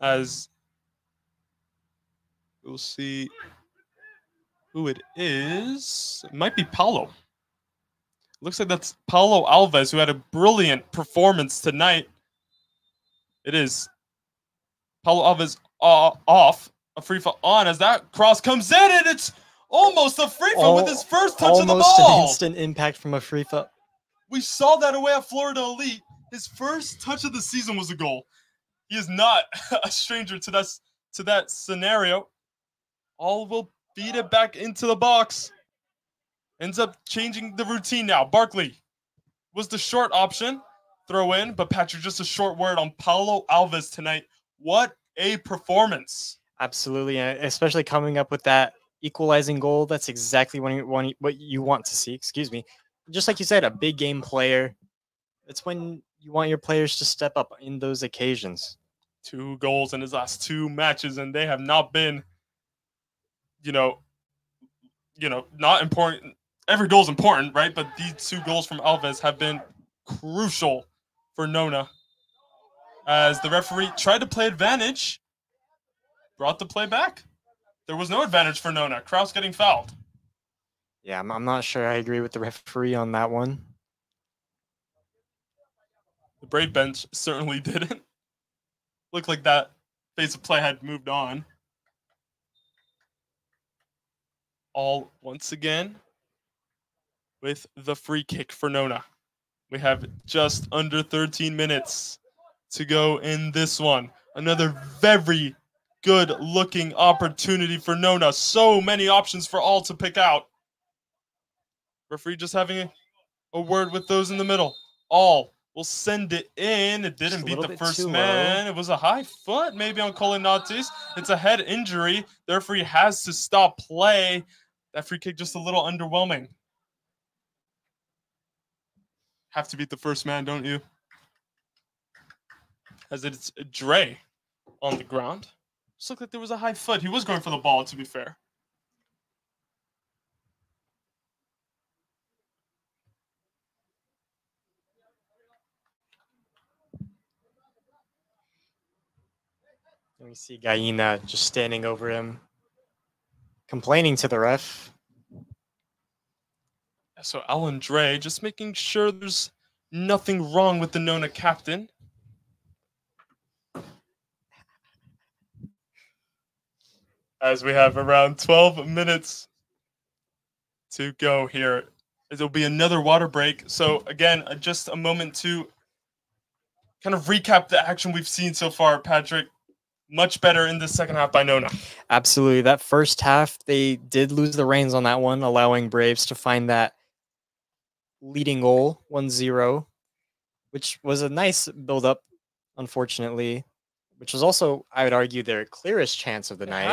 as we'll see who it is. It might be Paulo. Looks like that's Paulo Alves, who had a brilliant performance tonight. It is Paulo Alves off, Afrifa on, as that cross comes in, and it's almost Afrifa with his first touch of the ball.
Almost an instant impact from Afrifa.
We saw that away at Florida Elite. His first touch of the season was a goal. He is not a stranger to that scenario. All will feed it back into the box. Ends up changing the routine now. Barkley was the short option. Throw in, but Patrick, just a short word on Paulo Alves tonight. What a performance.
Absolutely, especially coming up with that equalizing goal. That's exactly what you want to see. Excuse me. Just like you said, a big game player. It's when you want your players to step up in those occasions.
2 goals in his last 2 matches, and they have not been, not important. Every goal is important, right? But these 2 goals from Alves have been crucial for Nona, as the referee tried to play advantage, brought the play back. There was no advantage for Nona. Kraus getting fouled.
Yeah, I'm not sure I agree with the referee on that one.
The Brave bench certainly didn't. Looked like that phase of play had moved on. All once again with the free kick for Nona. We have just under 13 minutes to go in this one. Another very good looking opportunity for Nona. So many options for all to pick out. Referee just having a word with those in the middle. All will send it in. It didn't beat the first man. It was a high foot maybe on Kolinatis. It's a head injury. The referee has to stop play. That free kick just a little underwhelming. Have to beat the first man, don't you? As it's Dre on the ground. Just looked like there was a high foot. He was going for the ball, to be fair.
And we see Gaina just standing over him, complaining to the ref.
So Alan Dre just making sure there's nothing wrong with the Nona captain. As we have around 12 minutes to go here. There'll be another water break. So again, just a moment to kind of recap the action we've seen so far, Patrick. Much better in the second half by Nona.
Absolutely. That first half, they did lose the reins on that one, allowing Braves to find that leading goal, 1-0, which was a nice build-up, unfortunately, which was also, I would argue, their clearest chance of the night.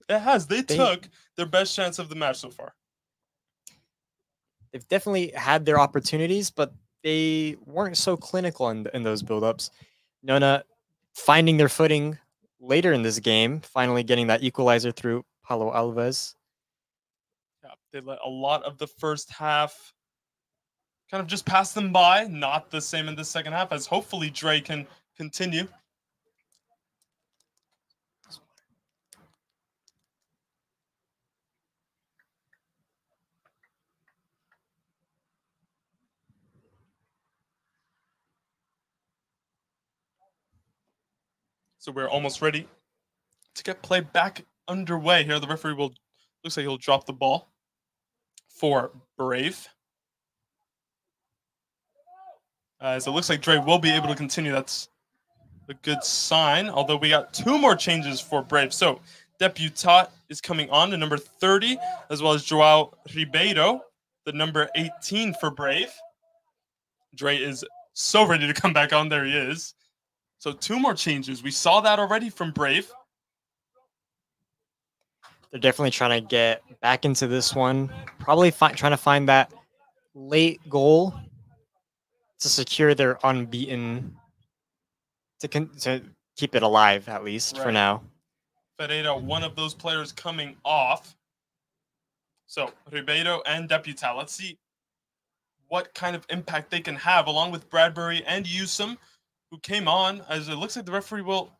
It has. They took their best chance of the match so far.
They've definitely had their opportunities, but they weren't so clinical in those build-ups. Nona finding their footing later in this game, finally getting that equalizer through Paulo Alves.
Yeah, they let a lot of the first half kind of just pass them by. Not the same in the second half, as hopefully Dre can continue. So we're almost ready to get play back underway here. The referee looks like he'll drop the ball for Brave. As it looks like Dre will be able to continue. That's a good sign. Although we got 2 more changes for Brave. So Deputat is coming on, the number 30, as well as Joao Ribeiro, the number 18 for Brave. Dre is so ready to come back on. There he is. So 2 more changes. We saw that already from Brave.
They're definitely trying to get back into this one. Probably trying to find that late goal to secure their unbeaten, to keep it alive, at least, for now.
Ferreira, one of those players coming off. So Ribeiro and Deputat. Let's see what kind of impact they can have, along with Bradbury and Yusum, who came on, as it looks like the referee will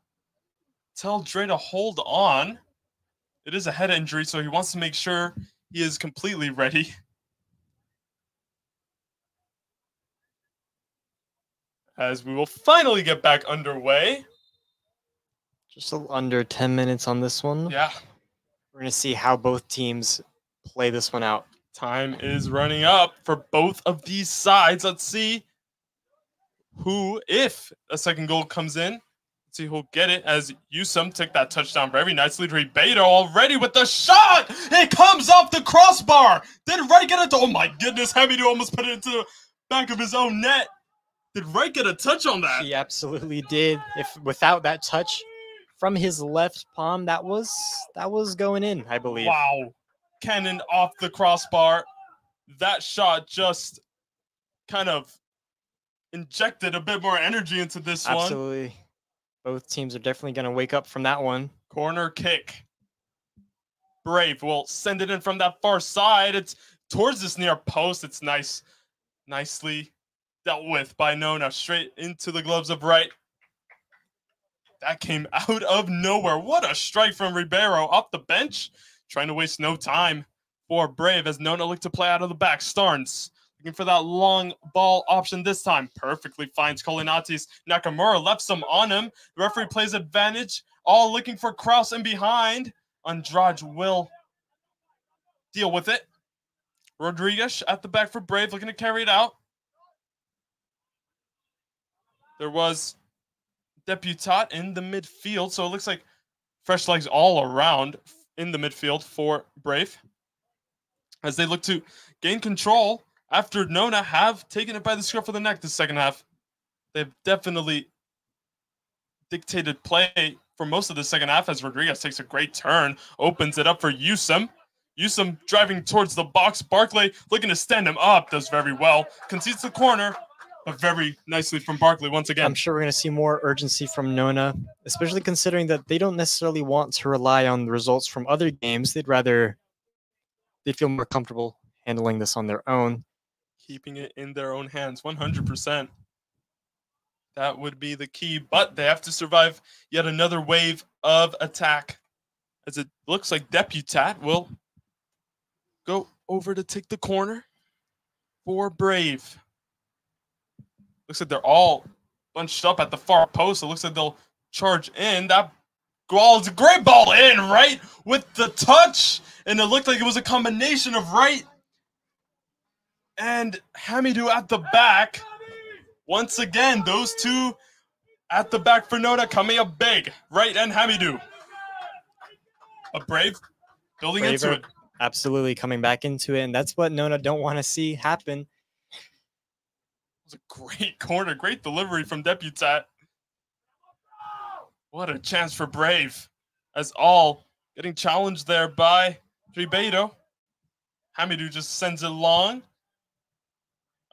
tell Dre to hold on. It is a head injury, so he wants to make sure he is completely ready. As we will finally get back underway.
Just under 10 minutes on this one.
Yeah.
We're going to see how both teams play this one out.
Time is running up for both of these sides. Let's see who, if a second goal comes in, let's see who'll get it, as Yusum took that touchdown very nicely. Ribeiro already with the shot! It comes off the crossbar! Did Wright get it? Oh my goodness, Hamidu almost put it into the back of his own net. Did Wright get a touch on that?
He absolutely did. If without that touch from his left palm, that was going in, I believe.
Wow. Cannon off the crossbar. That shot just kind of injected a bit more energy into this one.
Absolutely. Both teams are definitely going to wake up from that one.
Corner kick. Brave will send it in from that far side. It's towards this near post. It's nicely dealt with by Nona. Straight into the gloves of Wright. That came out of nowhere. What a strike from Ribeiro off the bench. Trying to waste no time for Brave as Nona looked to play out of the back. Starnes Looking for that long ball option this time. Perfectly finds Kolinatis. Nakamura left some on him. The referee plays advantage. All looking for Kraus in behind. Andrade will deal with it. Rodriguez at the back for Brave, looking to carry it out. There was Deputat in the midfield, so it looks like fresh legs all around in the midfield for Brave as they look to gain control after Nona have taken it by the scruff of the neck this second half. They've definitely dictated play for most of the second half as Rodriguez takes a great turn, opens it up for Yusum. Yusum driving towards the box. Barclay looking to stand him up, does very well. Concedes the corner, but very nicely from Barclay once again.
I'm sure we're going to see more urgency from Nona, especially considering that they don't necessarily want to rely on the results from other games. They feel more comfortable handling this on their own.
Keeping it in their own hands, 100%. That would be the key, but they have to survive yet another wave of attack as it looks like Deputat will go over to take the corner for Brave. Looks like they're all bunched up at the far post. It looks like they'll charge in. That ball is a great ball in, right? With the touch. And it looked like it was a combination of Wright and Hamidou at the back. Once again, those two at the back for Nona coming up big. Wright and Hamidou. A Brave building into it.
Absolutely coming back into it, and that's what Nona don't want to see happen.
It was a great corner, great delivery from Deputat. What a chance for Brave, as all getting challenged there by Ribeiro. Hamidou just sends it long.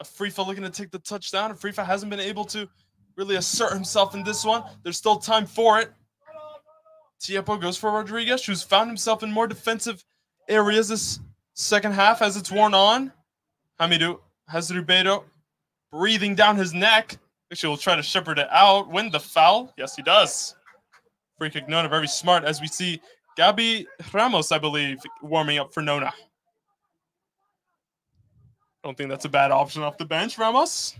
Afrifa looking to take the touchdown. Afrifa hasn't been able to really assert himself in this one. There's still time for it. Tiepo goes for Rodriguez, who's found himself in more defensive areas this second half as it's worn on. Hamidou has Ribeiro breathing down his neck. Actually, will try to shepherd it out. Win the foul. Yes, he does. Free kick Nona, very smart as we see Gabi Ramos, I believe, warming up for Nona. Don't think that's a bad option off the bench, Ramos.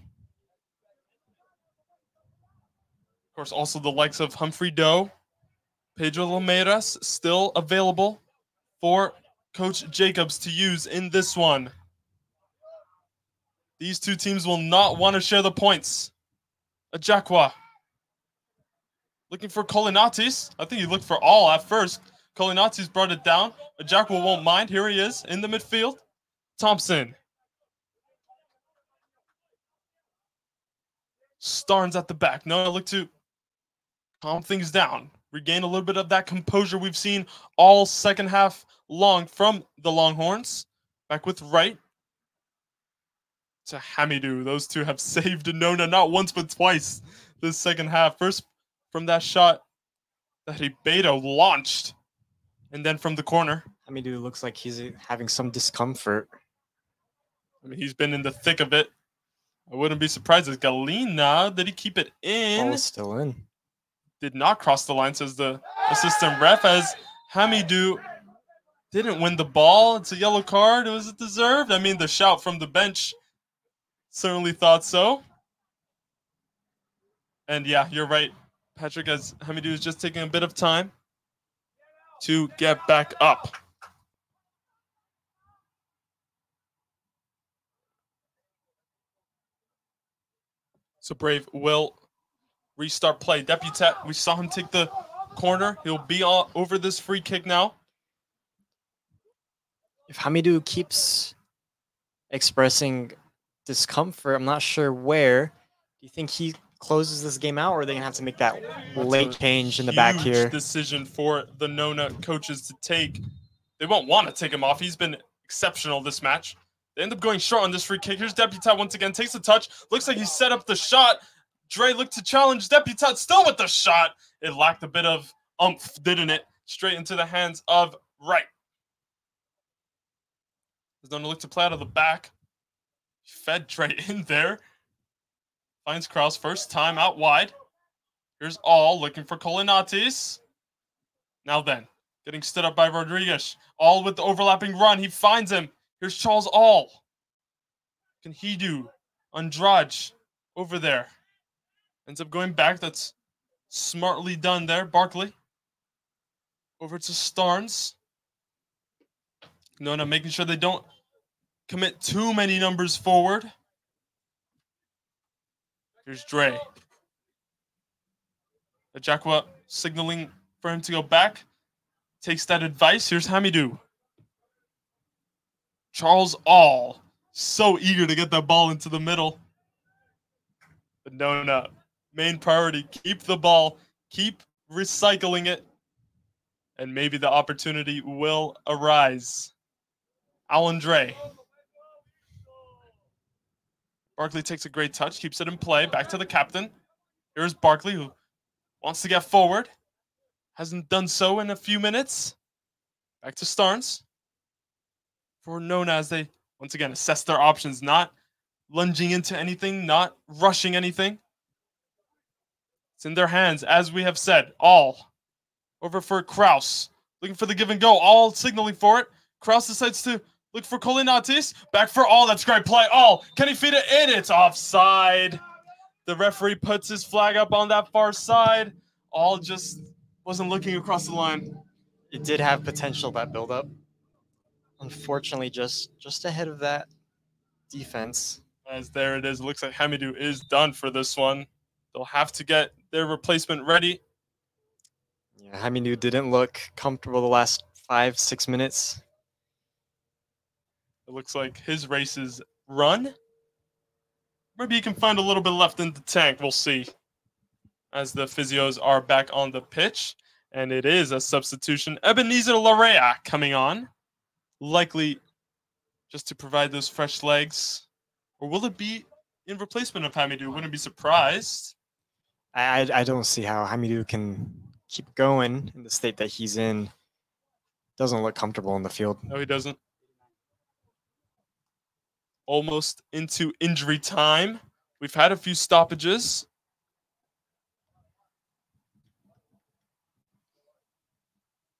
Of course, also the likes of Humphrey Doe, Pedro Lomeras still available for Coach Jacobs to use in this one. These two teams will not want to share the points. Ajakwa looking for Kolinatis. I think he looked for all at first. Kolinatis brought it down. Ajakwa won't mind. Here he is in the midfield. Thompson. Starnes at the back. Nona look to calm things down. Regain a little bit of that composure we've seen all second half long from the Longhorns. Back with Wright to Hamidou. Those two have saved Nona not once but twice this second half. First from that shot that Ribeiro launched, and then from the corner.
Hamidou looks like he's having some discomfort.
I mean, he's been in the thick of it. I wouldn't be surprised if Galina, did he keep it in?
Ball is still in.
Did not cross the line, says the assistant ref, as Hamidou didn't win the ball. It's a yellow card. Was it deserved? I mean, the shout from the bench certainly thought so. And yeah, you're right, Patrick, as Hamidou is just taking a bit of time to get back up. So Brave will restart play. Deputat, we saw him take the corner. He'll be all over this free kick now.
If Hamidou keeps expressing discomfort, I'm not sure where. Do you think he closes this game out, or are they going to have to make that late change in the back here?
Huge decision for the Nona coaches to take. They won't want to take him off. He's been exceptional this match. They end up going short on this free kick. Here's Deputat once again. Takes the touch. Looks like he set up the shot. Dre looked to challenge Deputat. Still with the shot. It lacked a bit of oomph, didn't it? Straight into the hands of Wright. He's going to look to play out of the back. Fed Dre in there. Finds Kraus first time out wide. Here's All looking for Kolinatis. Now then, getting stood up by Rodriguez. All with the overlapping run. He finds him. Here's Charles All. can he do? Andrade over there. Ends up going back. That's smartly done there. Barkley. Over to Starnes. Nona making sure they don't commit too many numbers forward. Here's Dre. Ajakwa signaling for him to go back. Takes that advice. Here's Hamidou. Charles All. So eager to get that ball into the middle. But Nona, main priority, keep the ball. Keep recycling it. And maybe the opportunity will arise. Alan Dre. Barkley takes a great touch, keeps it in play. Back to the captain. Here's Barkley, who wants to get forward. Hasn't done so in a few minutes. Back to Starnes. For Nona as they, once again, assess their options. Not lunging into anything, not rushing anything. It's in their hands, as we have said. All. Over for Kraus. Looking for the give and go. All signaling for it. Kraus decides to look for Kolinatis. Back for All. That's great play. All. Can he feed it in? It's offside. The referee puts his flag up on that far side. All just wasn't looking across the line.
It did have potential, that build-up. Unfortunately, just ahead of that defense.
As there it is. It looks like Hamidou is done for this one. They'll have to get their replacement ready.
Yeah, Hamidou didn't look comfortable the last 5-6 minutes.
It looks like his race is run. Maybe he can find a little bit left in the tank. We'll see. As the physios are back on the pitch. And it is a substitution. Ebenezer Larea coming on. Likely just to provide those fresh legs. Or will it be in replacement of Hamidou? Wouldn't be surprised.
I don't see how Hamidou can keep going in the state that he's in. Doesn't look comfortable in the field.
No, he doesn't. Almost into injury time. We've had a few stoppages.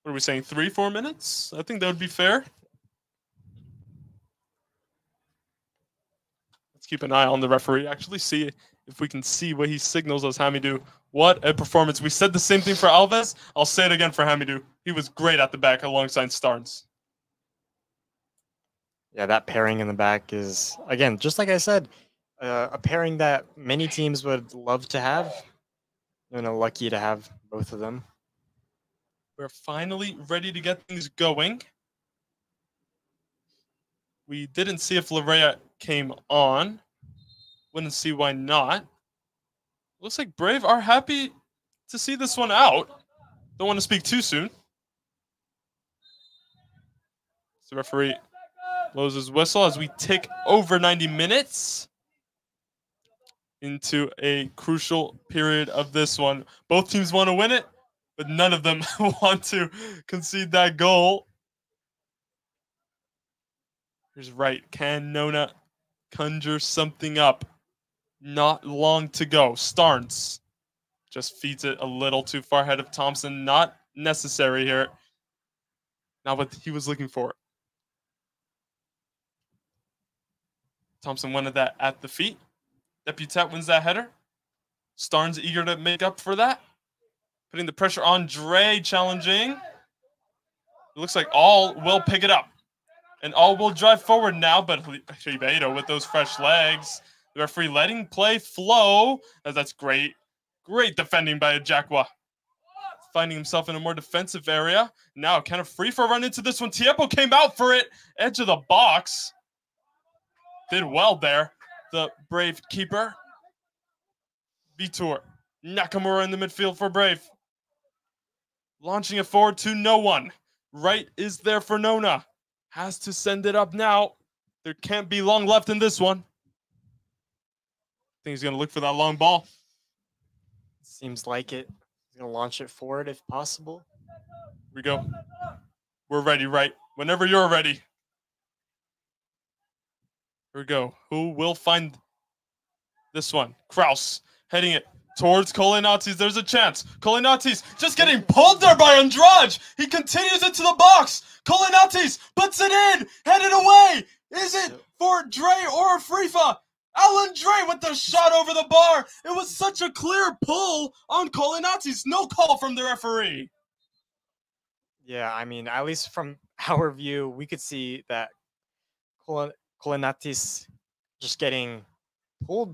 What are we saying? 3-4 minutes? I think that would be fair. Let's keep an eye on the referee. Actually see if we can see what he signals as Hamidou. What a performance. We said the same thing for Alves. I'll say it again for Hamidou. He was great at the back alongside Starnes.
Yeah, that pairing in the back is, again, just like I said, a pairing that many teams would love to have. Lucky to have both of them.
We're finally ready to get things going. We didn't see if Larea came on. Wouldn't see why not. Looks like Brave are happy to see this one out. Don't want to speak too soon. The referee blows his whistle as we tick over 90 minutes into a crucial period of this one. Both teams want to win it, but none of them want to concede that goal. Here's Wright. Can Nona conjure something up? Not long to go. Starnes just feeds it a little too far ahead of Thompson. Not necessary here. Not what he was looking for. Thompson wanted that at the feet. Deputat wins that header. Starnes eager to make up for that. Putting the pressure on Dre, challenging. It looks like All will pick it up. And All will drive forward now, but Ribeiro with those fresh legs. The referee letting play flow, as that's great. Great defending by Ajakwa. Finding himself in a more defensive area. Now kind of free for a run into this one. Tiepo came out for it. Edge of the box. Did well there. The Brave keeper. Vitor. Nakamura in the midfield for Brave. Launching it forward to no one. Wright is there for Nona. Has to send it up now. There can't be long left in this one. I think he's going to look for that long ball.
Seems like it. He's going to launch it forward if possible.
Here we go. We're ready, Wright. Whenever you're ready. Here we go. Who will find this one? Kraus heading it towards Kolinatis. There's a chance. Kolinatis just getting pulled there by Andrade. He continues into the box. Kolinatis puts it in. Headed away. Is it for Dre or Frifa. Alan Dre with the shot over the bar. It was such a clear pull on Kolinatis. No call from the referee.
Yeah, I mean, at least from our view, we could see that Kolinatis just getting pulled.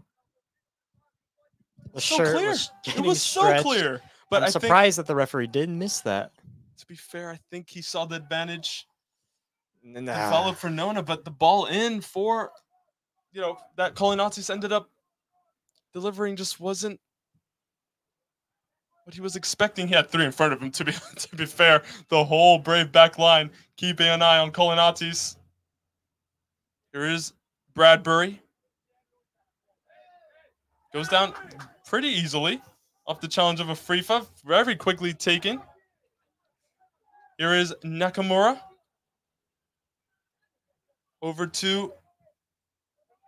The
So
shirt
clear.
was
It
getting
was
stretched.
so clear. But
I'm surprised that the referee didn't miss that.
To be fair, I think he saw the advantage
Nah.
develop for Nona, but the ball in for, that Kolinatis ended up delivering just wasn't what he was expecting. He had 3 in front of him, to be fair. The whole Brave back line keeping an eye on Kolinatis. Here is Bradbury. Goes down pretty easily off the challenge of a Frifa. Very quickly taken. Here is Nakamura. Over to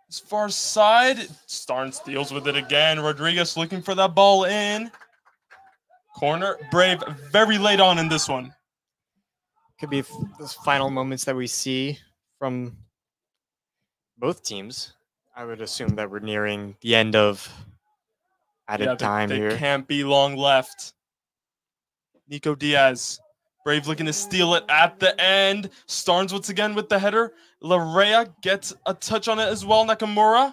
his far side. Starnes deals with it again. Rodriguez looking for that ball in. Corner. Brave very late on in this one.
Could be those final moments that we see from both teams. I would assume that we're nearing the end of added time here.
They can't be long left. Nico Diaz. Brave looking to steal it at the end. Starnes once again with the header. Larea gets a touch on it as well. Nakamura.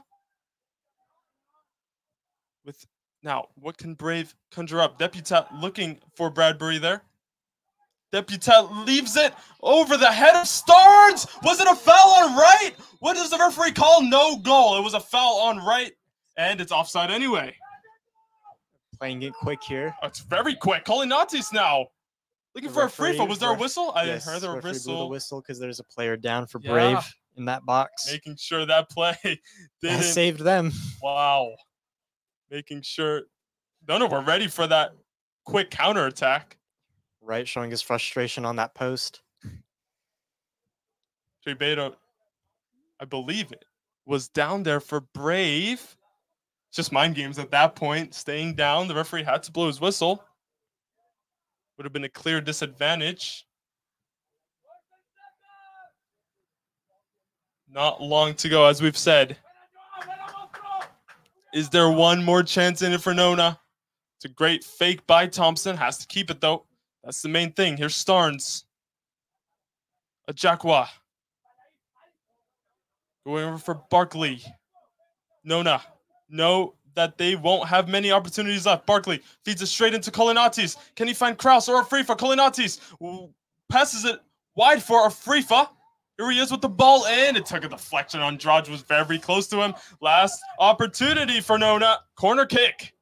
Now, what can Brave conjure up? Deputat looking for Bradbury there. Deputat leaves it over the head of Starnes. Was it a foul on right? What does the referee call? No goal. It was a foul on right, and it's offside anyway.
Playing it quick here.
Oh, it's very quick. Kolinatis now. Looking for a Frifa. Was there a whistle?
Yes,
I heard there a
whistle.
whistle.
The whistle because there's a player down for Brave in that box.
Making sure that play didn't
saved them.
Wow. Making sure. No, we're ready for that quick counterattack.
Right, showing his frustration on that post.
Tribedo, I believe it, was down there for Brave. Just mind games at that point. Staying down. The referee had to blow his whistle. Would have been a clear disadvantage. Not long to go, as we've said. Is there one more chance in it for Nona? It's a great fake by Thompson. Has to keep it, though. That's the main thing. Here's Starnes. Ajakwa. Going over for Barkley. Nona. Know that they won't have many opportunities left. Barkley feeds it straight into Kolinatis. Can he find Kraus or a Frifa? Kolinatis passes it wide for a Frifa. Here he is with the ball in. It took a deflection. Andrade was very close to him. Last opportunity for Nona. Corner kick.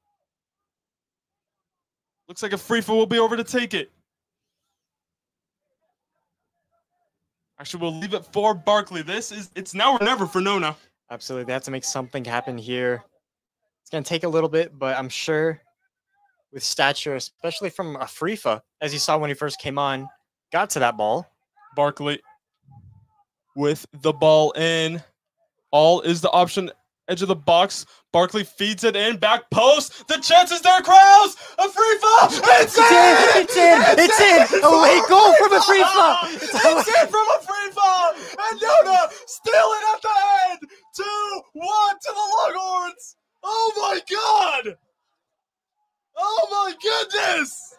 Looks like a Frifa will be over to take it. Actually, we'll leave it for Barkley. It's now or never for Nona.
Absolutely. They have to make something happen here. It's going to take a little bit, but I'm sure with stature, especially from a Frifa, as you saw when he first came on, got to that ball.
Barkley with the ball in. All is the option. Edge of the box. Barkley feeds it in. Back post. The chance is there. Kraus. A Frifa. It's in.
It's in. A late goal from a Frifa.
It's in from a Frifa. And Nona steal it at the end. 2-1 to the Longhorns. Oh my God. Oh my goodness.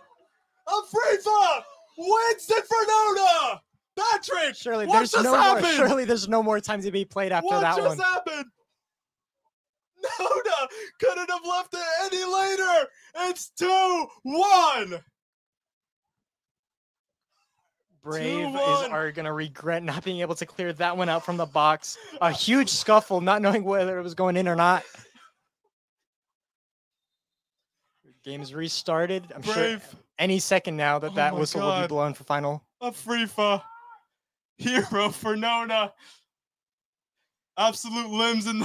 A Frifa wins it for Nona. Patrick,
surely there's no more time to be played after that one.
What just happened? Nona couldn't have left it any later. It's 2-1.
Brave are going to regret not being able to clear that one out from the box. A huge scuffle, not knowing whether it was going in or not. Game is restarted. I'm sure any second now that whistle will be blown for final.
A Frifa. Hero for Nona. Absolute limbs in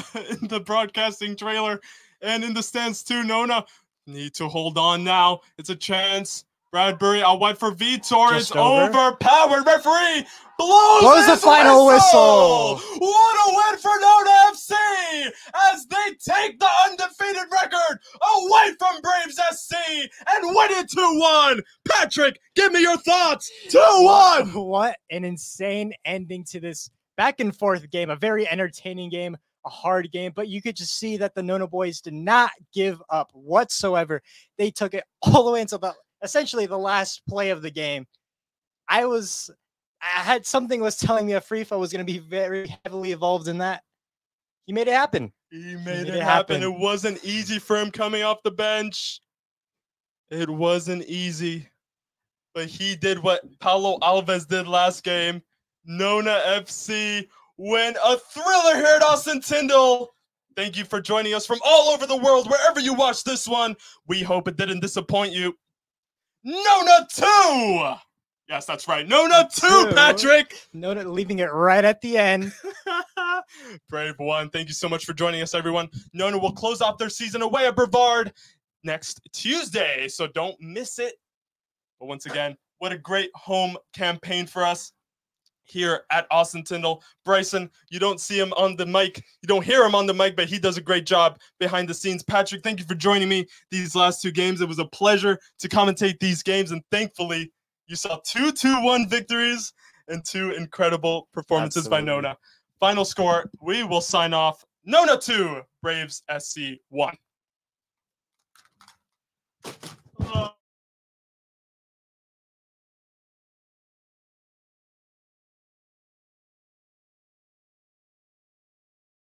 the broadcasting trailer and in the stands too. Nona need to hold on now. It's a chance. Bradbury out wide for Vitor. It's overpowered. Referee blows
the final whistle.
What a win for Nona FC as they take the undefeated record away from Braves SC and win it 2-1. Patrick, give me your thoughts. 2-1.
What an insane ending to this back and forth game, a very entertaining game, a hard game, but you could just see that the Nona boys did not give up whatsoever. They took it all the way until essentially the last play of the game. I had something was telling me a Frifa was going to be very heavily involved in that. He made it happen.
He made it happen. It wasn't easy for him coming off the bench. It wasn't easy. But he did what Paulo Alves did last game. Nona FC win a thriller here at Austin Tyndall. Thank you for joining us from all over the world, wherever you watch this one. We hope it didn't disappoint you. Nona 2! Yes, that's right. Nona 2, Patrick!
Nona leaving it right at the end.
Brave 1. Thank you so much for joining us, everyone. Nona will close off their season away at Brevard next Tuesday, so don't miss it. But once again, what a great home campaign for us here at Austin Tyndall. Bryson, you don't see him on the mic. You don't hear him on the mic, but he does a great job behind the scenes. Patrick, thank you for joining me these last 2 games. It was a pleasure to commentate these games, and thankfully, you saw 2 2-1 victories and 2 incredible performances by Nona. Final score, we will sign off. Nona 2, Braves SC 1.